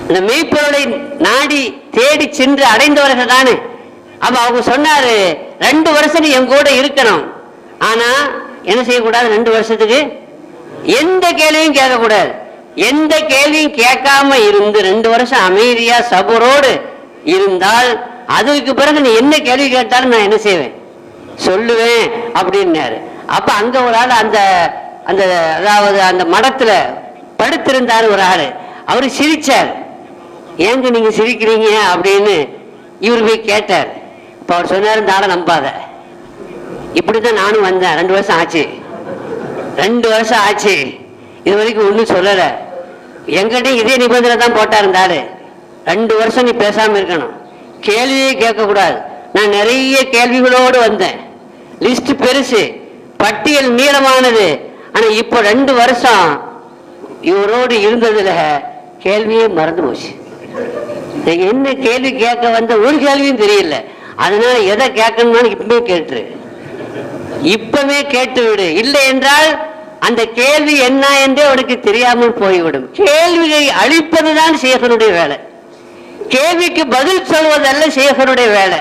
இந்த மெய்ப்பொருளை நாடி தேடி சென்று அடைந்தவர்கள் தானே. அப்ப அவங்க சொன்னாரு, 2 வருஷம் நீ என் கூட இருக்கணும், ஆனா என்ன செய்யக்கூடாது? 2 வருஷத்துக்கு எந்த கேள்வியும் கேட்கக்கூடாது. எந்த கேள்வியும் கேட்காம இருந்து 2 வருஷம் அமைதியா சபரோடு இருந்தால் அதுக்கு பிறகு நீ என்ன கேள்வி கேட்டாலும் நான் என்ன செய்வேன்? சொல்லுவேன் அப்படின்னாரு. அப்ப அங்க ஒரு ஆள் அந்த அந்த அதாவது அந்த மடத்துல படுத்திருந்தாரு ஒரு ஆளு. அவரு சிரிச்சார். ஏங்க நீங்க சிரிக்கிறீங்க அப்படின்னு இவரு போய் கேட்டார். இப்போ அவர் சொன்னார் இந்த ஆளை நம்பாத. இப்படிதான் நானும் வந்தேன். 2 வருஷம் ஆச்சு, 2 வருஷம் ஆச்சு, இது வரைக்கும் ஒன்றும் சொல்லலை. எங்கிட்டையும் இதே நிபந்தனை தான் போட்டா இருந்தாரு. 2 வருஷம் நீ பேசாம இருக்கணும், கேள்வியே கேட்கக்கூடாது. நான் நிறைய கேள்விகளோடு வந்தேன், லிஸ்ட் பெருசு, பட்டியல் நீளமானது. ஆனா இப்போ 2 வருஷம் இவரோடு இருந்ததுல கேள்வியே மறந்து போச்சு. என்ன கேள்வி கேட்க வந்த ஒரு கேள்வியும் தெரியல. அதனால எதை கேட்கணும்னு இப்பவே கேட்டுரு, இப்பவே கேட்டு விடு. இல்லை என்றால் அந்த கேள்வி என்ன என்றே அவனுக்கு தெரியாமல் போய்விடும். கேள்வியை அழிப்பதுதான் ஷேகனுடைய வேலை, கேள்விக்கு பதில் சொல்வதல்ல ஷேகனுடைய வேலை.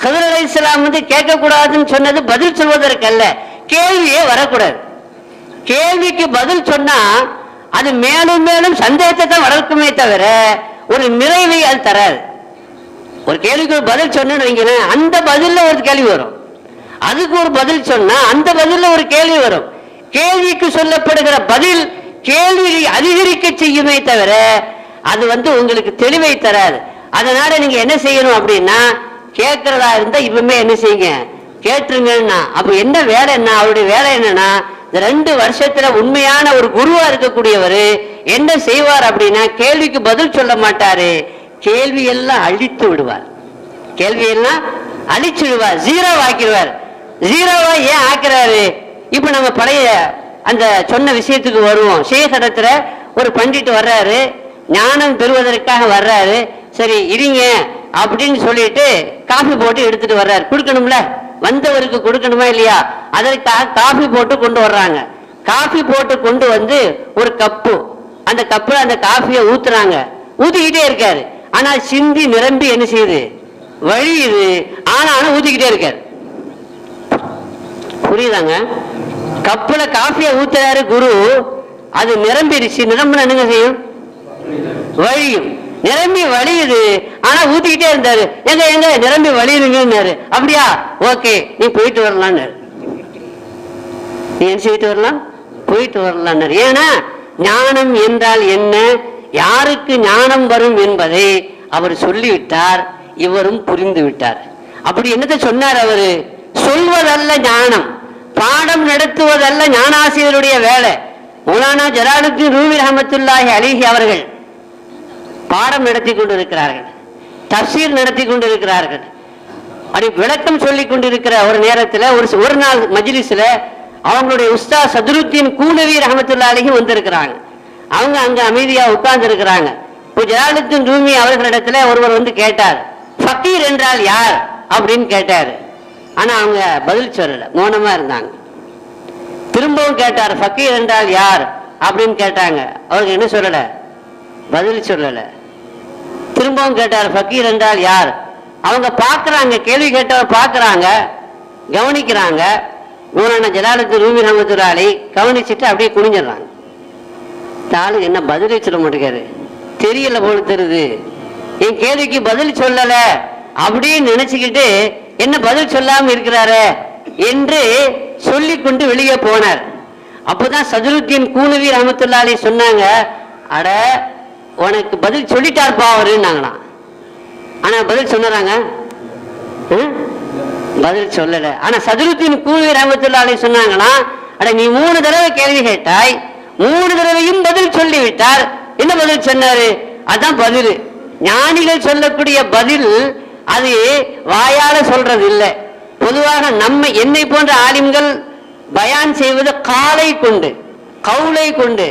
ஹதரத் அலைஹிஸ்ஸலாம் கேட்கக்கூடாதுன்னு சொன்னது பதில் சொல்வதற்கல்ல, கேள்வியே வரக்கூடாது. கேள்விக்கு பதில் சொன்னா அது மேலும் மேலும் சந்தேகத்தை தான் வளர்க்குமே தவிர ஒரு நிறைவை அது தராது. ஒரு கேள்விக்கு ஒரு பதில் சொன்னு வைங்களேன், அந்த பதில்ல ஒரு கேள்வி வரும். அதுக்கு ஒரு பதில் சொன்னா அந்த பதில்ல ஒரு கேள்வி வரும். கேள்விக்கு சொல்லப்படுகிற பதில் கேள்வியை அதிகரிக்க செய்யுமே தவிர அது உங்களுக்கு தெளிவை தராது. அதனால நீங்க என்ன செய்யணும் அப்படின்னா, கேட்கறதா இருந்தா இப்பவுமே என்ன செய்யுங்க, கேட்டுருங்கன்னா. அப்ப என்ன வேலை என்ன, அவருடைய வேலை என்னன்னா, இந்த 2 வருஷத்துல உண்மையான ஒரு குருவா இருக்கக்கூடியவர் என்ன செய்வார் அப்படின்னா, கேள்விக்கு பதில் சொல்ல மாட்டாரு, கேள்வி எல்லாம் அழித்து விடுவார். கேள்வி எல்லாம் அழிச்சு விடுவார், ஜீரோ ஆக்கிடுவார். ஜீரோவா ஏன் ஆக்குறாரு? இப்ப நம்ம பழைய அந்த சொன்ன விஷயத்துக்கு வருவோம். ஷேகடத்துல ஒரு பண்டிட் வர்றாரு, ஞானம் பெறுவதற்காக வர்றாரு. சரி இருங்க அப்படின்னு சொல்லிட்டு காஃபி போட்டு எடுத்துட்டு வர்றாரு. கொடுக்கணும்ல, வந்தவருக்கு கொடுக்கணுமா இல்லையா? அதற்காக காஃபி போட்டு கொண்டு வர்றாங்க. காஃபி போட்டு கொண்டு வந்து ஒரு கப்பு, அந்த கப்புல அந்த காஃபியை ஊத்துறாங்க. ஊத்திக்கிட்டே இருக்காரு. ஆனா சிந்தி நிரம்பி என்ன செய்யுது, வழியுது. ஆனாலும் ஊத்திக்கிட்டே இருக்காரு. புரியுதாங்க? கப்புல காஃபியை ஊத்துறாரு குரு, அது நிரம்பிடுச்சு. நிரம்புன என்னங்க செய்யும், வழியும். நிரம்பி வழியுது, ஆனா ஊத்திக்கிட்டே இருந்தாரு. எங்க எங்க நிரம்பி வழியுதுங்கன்னாரு. அப்படியா, ஓகே நீ போயிட்டு வரலான்னு. நீ என்ன செய்யிட்டு வரலாம், போயிட்டு வரலான்னு. ஏன்னா ஞானம் என்றால் என்ன, யாருக்கு ஞானம் வரும் என்பதை அவர் சொல்லிவிட்டார், இவரும் புரிந்து விட்டார். அப்படி என்னத்தை சொன்னார் அவரு? சொல்வதல்ல ஞானம், பாடம் நடத்துவதல்ல ஞானாசிரியருடைய வேலை. மௌலானா ஜலாலுத்தீன் ரூமி ரஹ்மத்துல்லாஹி அலைஹி அவர்கள் பாடம் நடத்தி கொண்டிருக்கிறார்கள், தஃசீர் நடத்தி கொண்டிருக்கிறார்கள். அப்படி விளக்கம் சொல்லி கொண்டிருக்கிற ஒரு நேரத்தில் ஒரு நாள் மஜ்லிஸ்ல அவங்களுடைய உஸ்தாத் சதுருத்தீன் கூனவி ரஹ்மத்துல்லாஹி அலைஹி வந்திருக்கிறாங்க. அவங்க அங்க அமைதியா உட்கார்ந்து இருக்கிறாங்க. இப்போ ஜலாலுத்தீன் ரூமி அவர்களிடத்துல ஒருவர் கேட்டார், ஃபக்கீர் என்றால் யார் அப்படின்னு கேட்டாரு. ஆனா அவங்க பதில் சொல்லல, மௌனமா இருந்தாங்க. திரும்பவும் கேட்டார், ஃபக்கீர் என்றால் யார் அப்படின்னு கேட்டாங்க. அவருக்கு என்ன சொல்லல, பதில் சொல்லல. திரும்பவும் கேட்டார், ஃபக்கீர் என்றால் யார். அவங்க பாக்குறாங்க, கேள்வி கேட்டவர் பாக்குறாங்க, கவனிக்கிறாங்க. மௌலானா ஜலாலுத்தீன் ரூமி ரஹ்மத்துல்லாஹி அலைஹி கவனிச்சுட்டு அப்படியே குனிஞ்சிடறாங்க. தாளுக்கு என்ன பதிலே சொல்ல மாட்டேங்காரு, தெரியல போல தெரியுது, என் கேள்விக்கு பதில் சொல்லல அப்படின்னு நினைச்சுக்கிட்டு என்ன பதில் சொல்லாம இருக்கிறாரு என்று சொல்லி கொண்டு வெளியே போனார். அப்பதான் சதுருத்தீன் கூனவி ரஹ்மத்துல்லாஹி அலைஹி சொன்னாங்க, அட உனக்கு பதில் சொல்லிட்டார்ப்பா அவருன்னாங்களாம். ஆனா பதில் சொன்னாங்க, பதில் சொல்லல. ஆனா சதுருத்தீன் கூனவி ரஹ்மத்துல்லாஹி அலைஹி சொன்னாங்களா, அட நீ 3 தடவை கேள்வி கேட்டாய், 3 தடவையும் பதில் சொல்லிவிட்டார். என்ன பதில் சொன்னாரு? அதான் பதில். ஞானிகள் சொல்லக்கூடிய பதில் அது வாயால சொல்றது இல்லை. பொதுவாக என்னை போன்ற ஆலிம்கள் பயான் செய்வது காலை கொண்டு, கவுளை கொண்டு.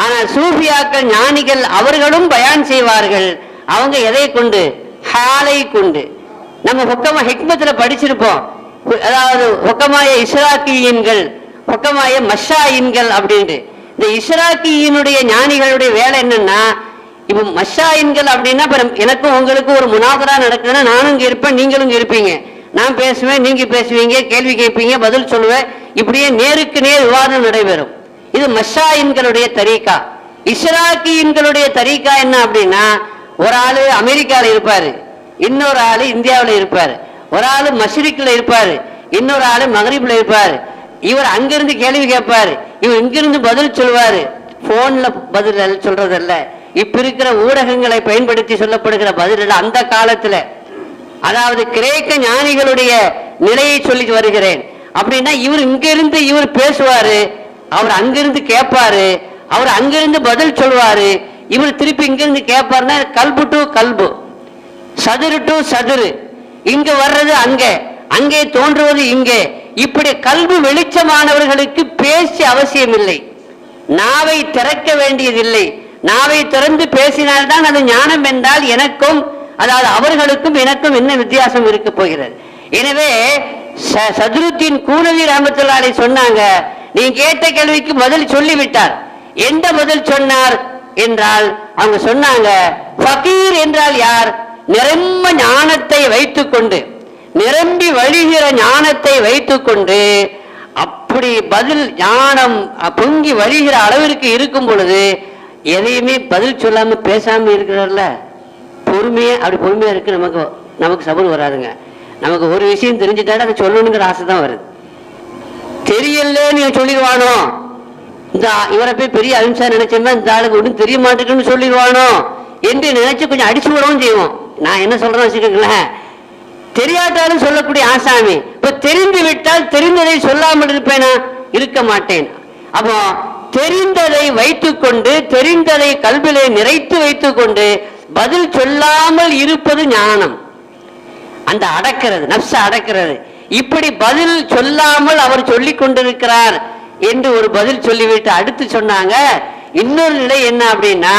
ஆனால் சூஃபியாக்கள் ஞானிகள் அவர்களும் பயான் செய்வார்கள். அவங்க எதை கொண்டு? ஹாலை கொண்டு. நம்ம ஹுக்கமா ஹிக்மத்துல படிச்சிருப்போம், அதாவது ஹுக்கமாய இஸ்ராக்கியீன்கள், ஹுக்கமாய மஷாயின்கள் அப்படின்ட்டு. இந்த இஸ்ராக்கியினுடைய ஞானிகளுடைய வேலை என்னன்னா, இப்ப மஷாயின்கள் அப்படின்னா எனக்கும் உங்களுக்கும் ஒரு முனாதரா நடக்குதுன்னா நானும் இங்க இருப்பேன், நீங்களும் இங்க இருப்பீங்க. நான் பேசுவேன், நீங்க பேசுவீங்க, கேள்வி கேட்பீங்க, பதில் சொல்லுவேன். இப்படியே நேருக்கு நேர் விவாதம் நடைபெறும். இது மஷாயின்களுடைய தரீகா. இஸ்ராக்கியின்களுடைய தரீகா என்ன அப்படின்னா, ஒரு ஆளு அமெரிக்கால இருப்பாரு, இன்னொரு ஆளு இந்தியாவில இருப்பாரு, ஒரு ஆளு மஷ்ரிக்ல இருப்பாரு, இன்னொரு ஆளு மகரிப்ல இருப்பாரு. இவர் அங்கிருந்து கேள்வி கேட்பாரு, இவர் இங்கிருந்து பதில் சொல்வாரு. போன்ல பதில் சொல்றதல்ல, இப்ப இருக்கிற ஊடகங்களை பயன்படுத்தி சொல்லப்படுகிற பதில். அந்த காலத்துல அதாவது கிரேக்க ஞானிகளுடைய நிலையை சொல்லி வருகிறேன். அப்படின்னா இவர் இங்கிருந்து இவர் பேசுவாரு, அவர் அங்கிருந்து கேட்பாரு, அவர் அங்கிருந்து பதில் சொல்வாரு, இவர் திருப்பி இங்கிருந்து கேட்பாருன்னா கல்பு டு கல்பு, சதுரு டு சதுரு, இங்க வர்றது அங்கே, அங்கே தோன்றுவது இங்கே. இப்படி கல்வி வெளிச்சமானவர்களுக்கு பேச்சு அவசியம் இல்லை, நாவை திறக்க வேண்டியதில்லை. நாவை திறந்து பேசினால்தான் அது ஞானம் என்றால் எனக்கும், அதாவது அவர்களுக்கும் எனக்கும் என்ன வித்தியாசம் இருக்க போகிறது? எனவே சதுருத்தீன் கூனவி ரஹ்மத்துல்லாஹி சொன்னாங்க, நீ கேட்ட கேள்விக்கு பதில் சொல்லிவிட்டார். எந்த பதில் சொன்னார் என்றால் அவங்க சொன்னாங்க, ஃபகீர் என்றால் யார்? நிரம்ப ஞானத்தை வைத்துக்கொண்டு, நிரம்பி வழிகிற ஞானத்தை வைத்துக்கொண்டு, அப்படி பதில் ஞானம் பொங்கி வழிகிற அளவிற்கு இருக்கும் பொழுது எதையுமே பதில் சொல்லாம பேசாம இருக்கிறார்ல, பொறுமையா, அப்படி பொறுமையா இருக்கு. நமக்கு சபர் வராதுங்க. நமக்கு ஒரு விஷயம் தெரிஞ்சுட்டா அதை சொல்லணுங்கிற ஆசை தான் வருது. தெரியல நீங்க சொல்லிடுவானோ, இந்த இவரை போய் பெரிய அஹிம்சா நினைச்சோம்னா இந்த ஆளுக்கு ஒன்றும் தெரிய மாட்டேங்குன்னு சொல்லிடுவானோ என்று நினைச்சு கொஞ்சம் அடிச்சு விடவும் செய்வோம். நான் என்ன சொல்றேன்னு வச்சுக்கோங்களேன், தெரியாட்டாலும் சொல்லக்கூடிய ஆசாமி. இப்ப தெரிந்து விட்டால் தெரிந்ததை சொல்லாமல் இருப்பேனா? இருக்க மாட்டேன். அப்போ தெரிந்ததை வைத்துக்கொண்டு, தெரிந்ததை கல்விலே நிறைத்து வைத்துக் கொண்டு பதில் சொல்லாமல் இருப்பது ஞானம். அந்த அடக்கிறது, நப்ச அடக்கிறது. இப்படி பதில் சொல்லாமல் அவர் சொல்லிக் கொண்டிருக்கிறார் என்று ஒரு பதில் சொல்லிவிட்டு அடுத்து சொன்னாங்க, இன்னொரு நிலை என்ன அப்படின்னா,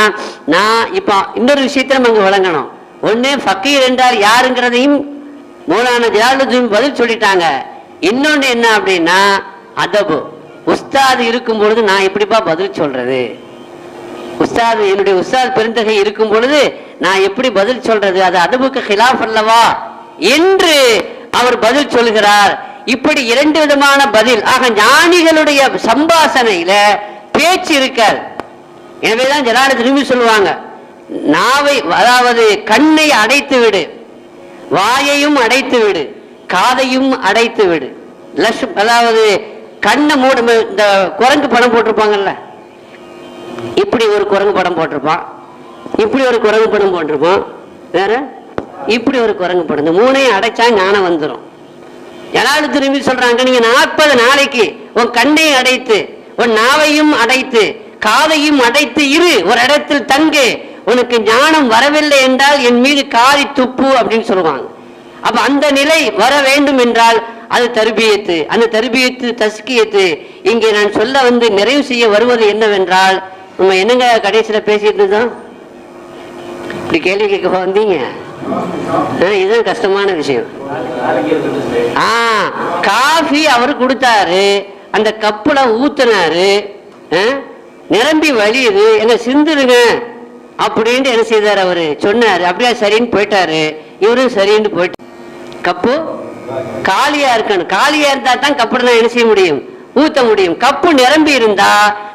நான் இப்ப இன்னொரு விஷயத்தை நம்ம அங்க வழங்கணும். ஒண்ணு ஃபக்கீர் என்றால் யாருங்கிறதையும் மௌலானா ஜலாலுத்தீன் பதில் சொல்லிட்டாங்க. இன்னொன்னு என்ன அப்படின்னா அதபு. உஸ்தாது இருக்கும் பொழுது நான் எப்படிப்பா பதில் சொல்றது? உஸ்தாது, என்னுடைய உஸ்தாத் பெருந்தகை இருக்கும் பொழுது நான் எப்படி பதில் சொல்றது? அது அதபுக்கு ஹிலாஃப் அல்லவா என்று அவர் பதில் சொல்கிறார். இப்படி இரண்டு விதமான பதில். ஆக ஞானிகளுடைய சம்பாசனையில பேச்சு இருக்காது. எனவேதான் ஜலாலுத்தீன் சொல்லுவாங்க, நாவை, அதாவது கண்ணை அடைத்து விடு, வாயையும் அடைத்து விடு, காதையும் அடைத்து விடு. அதாவது கண்ணை மூட. இந்த குரங்கு படம் போட்டிருப்பாங்கல்ல, இப்படி ஒரு குரங்கு படம் போட்டிருப்பான், இப்படி ஒரு குரங்கு படம் போட்டிருப்பான், வேற இப்படி ஒரு குரங்கு படம். இந்த மூணையும் அடைச்சா ஞானம் வந்துடும். ஜலாலுத்தீன் சொல்றாங்க, நீங்க 40 நாளைக்கு உன் கண்ணையும் அடைத்து, உன் நாவையும் அடைத்து, காதையும் அடைத்து இரு, ஒரு இடத்தில் தங்கு. உனக்கு ஞானம் வரவில்லை என்றால் என் மீது காரி துப்பு அப்படின்னு சொல்லுவாங்க. அப்ப அந்த நிலை வர வேண்டும் என்றால் அது தர்பியத்து. அந்த தர்பியத்து தஸ்கியத்து. இங்கே நான் சொல்ல நிறைவு செய்ய வருவது என்னவென்றால், நம்ம என்னங்க கடைசியில பேசிட்டு இருந்தோம்? இப்படி கேள்வி கேட்க வந்தீங்க, இதுதான் கஷ்டமான விஷயம். காஃபி அவரு கொடுத்தாரு, அந்த கப்புல ஊத்துனாரு, நிரம்பி வழியுது, எங்க சிந்துருங்க அப்படின்னு என்ன செய்தார்? அவரு சொன்னாரு. அப்படியே சரின்னு போயிட்டாரு. இவரும் சரின்னு போயிட்டு, கப்பு காலியா இருக்கணும். காலியா இருந்தா தான் கப்புல நான் என்ன செய்ய முடியும்? ஊத்த முடியும். கப்பு நிரம்பி இருந்தா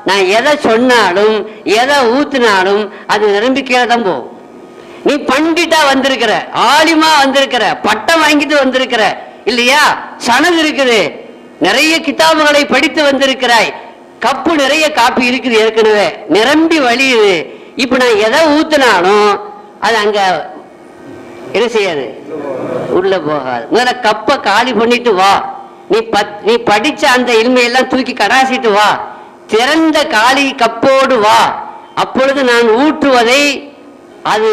நான் எதை சொன்னாலும் எதை ஊத்தினாலும் அது நிரம்பி கீழே தான் போகும். நீ பண்டிட்டா வந்திருக்கிற, ஆலிமா வந்திருக்கிற, பட்டம் வாங்கிட்டு வந்திருக்கிற இல்லையா, சனது இருக்குது, நிறைய கிதாபுகளை படித்து வந்திருக்கிறாய், கப்பு நிறைய காப்பி இருக்குது ஏற்கனவே, நிரம்பி வழியுது. இப்ப நான் எதை ஊத்தினாலும் அது அங்க என்ன செய்யாது? உள்ள போகாது. முதல்ல கப்பை காலி பண்ணிட்டு வா. நீ படிச்ச அந்த இல்மையெல்லாம் தூக்கி கடாசிட்டு வா. திறந்த காலி கப்போடு வா. அப்பொழுது நான் ஊற்றுவதை அது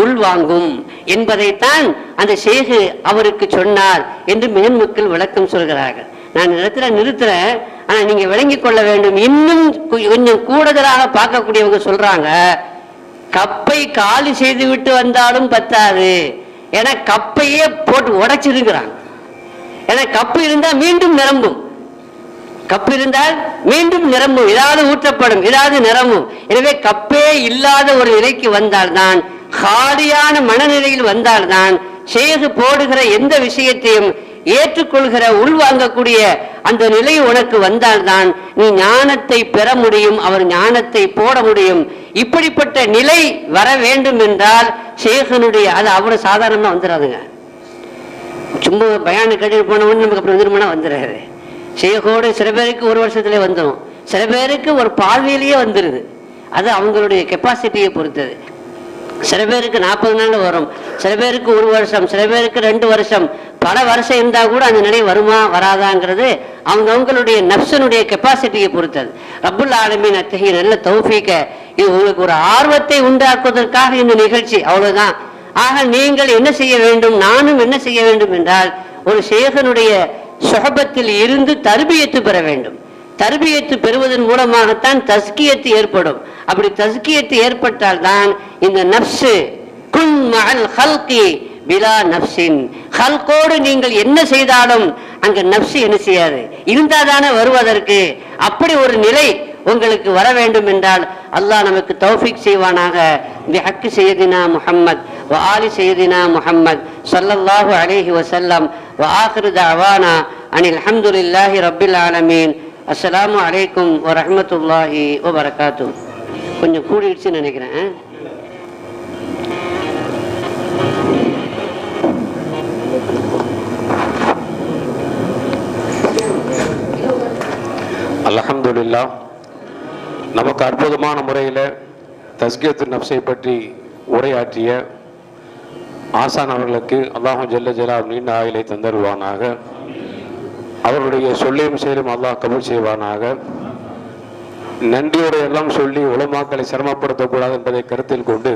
உள்வாங்கும் என்பதைத்தான் அந்த ஷேகு அவருக்கு சொன்னார் என்று மேன்மக்கள் விளக்கம் சொல்கிறார்கள். நான் இடத்துல நிறுத்துறேன், ஆனா நீங்க விளங்கிக் கொள்ள வேண்டும். இன்னும் கொஞ்சம் கூடுதலாக பார்க்கக்கூடியவங்க சொல்றாங்க, கப்பை காலி செய்து விட்டு வந்தாலும் பத்தாது, ஏன்னா கப்பையே போட்டு உடைச்சிருக்கிறாங்க. ஏன்னா கப்பு இருந்தால் மீண்டும் நிரம்பும், கப்பு இருந்தால் மீண்டும் நிரம்பும், ஏதாவது ஊற்றப்படும், ஏதாவது நிரம்பும். எனவே கப்பே இல்லாத ஒரு நிலைக்கு வந்தால்தான், காலியான மனநிலையில் வந்தால்தான் ஷேகு போடுகிற எந்த விஷயத்தையும் ஏற்றுக்கொள்கிற, உள்வாங்கக்கூடிய அந்த நிலை உனக்கு வந்தால்தான் நீ ஞானத்தை பெற முடியும், அவர் ஞானத்தை போட முடியும். இப்படிப்பட்ட நிலை வர வேண்டும் என்றால் ஷேகனுடைய, அது அவ்வளவு சாதாரணமா வந்துடாதுங்க. சும்மா பயானு கட்டிட்டு போனவொன்னு நமக்கு அப்புறம் வந்துருமானா வந்துடாது. ஷேகோடு சில பேருக்கு ஒரு வருஷத்துல வந்துடும், சில பேருக்கு ஒரு பார்வையிலேயே வந்துருது. அது அவங்களுடைய கெப்பாசிட்டியை பொறுத்தது. சில பேருக்கு 40 நாள் வரும், சில பேருக்கு 1 வருஷம், சில பேருக்கு 2 வருஷம், பல வருஷம் இருந்தா கூட அந்த நிலை வருமா வராதாங்கிறது அவங்களுடைய நப்சனுடைய கெப்பாசிட்டியை பொறுத்தது. ரப்புல் ஆலமீன் அத்தகைய நல்ல தௌஃபீக, இது உங்களுக்கு ஒரு ஆர்வத்தை உண்டாக்குவதற்காக இந்த நிகழ்ச்சி, அவ்வளவுதான். ஆக நீங்கள் என்ன செய்ய வேண்டும், நானும் என்ன செய்ய வேண்டும் என்றால், ஒரு ஷேகனுடைய சுஹபத்தில் இருந்து தர்பியத்து பெற வேண்டும். தர்பியத்து பெறுவதன் மூலமாகத்தான் தஸ்கியத்து ஏற்படும். அப்படி தஸ்கியத்து ஏற்பட்டால் தான் இந்த நப்சு குன் மஅல் ஹல்கி பிலா நப்சின், ஹல்கோடு நீங்கள் என்ன செய்தாலும் அங்க நப்சு என்ன செய்யாது, இருந்தாதானே வருவதற்கு. அப்படி ஒரு நிலை உங்களுக்கு வர வேண்டும் என்றால் அல்லாஹ் நமக்கு தௌஃபீக் செய்வானாக. பிஹக்கி சய்யிதினா முஹம்மத் வ ஆலி சய்யிதினா முஹம்மத் ஸல்லல்லாஹு அலைஹி வஸல்லம் வ ஆகிரு தஅவானா அனில் ஹம்துலில்லாஹி ரப்பில் ஆலமீன். அஸ்ஸலாமு அலைக்கும் வ ரஹ்மத்துல்லாஹி வ பரகாத்துஹு. கொஞ்சம் கூடிடுச்சுன்னு நினைக்கிறேன்.
அல்ஹம்துலில்லாஹ். நமக்கு அற்புதமான முறையில் தஸ்கியத்து நப்சை பற்றி உரையாற்றிய ஆசான் அவர்களுக்கு அல்லாஹு ஜல்ல ஜலால் நீண்ட ஆயுளை தந்தருவானாக. அவருடைய சொல்லியும் செயலும் அல்லாஹ் கபூல் செய்வானாக. நன்றியோடு எல்லாம் சொல்லி உலமாக்களை சிரமப்படுத்தக்கூடாது என்பதை கருத்தில் கொண்டு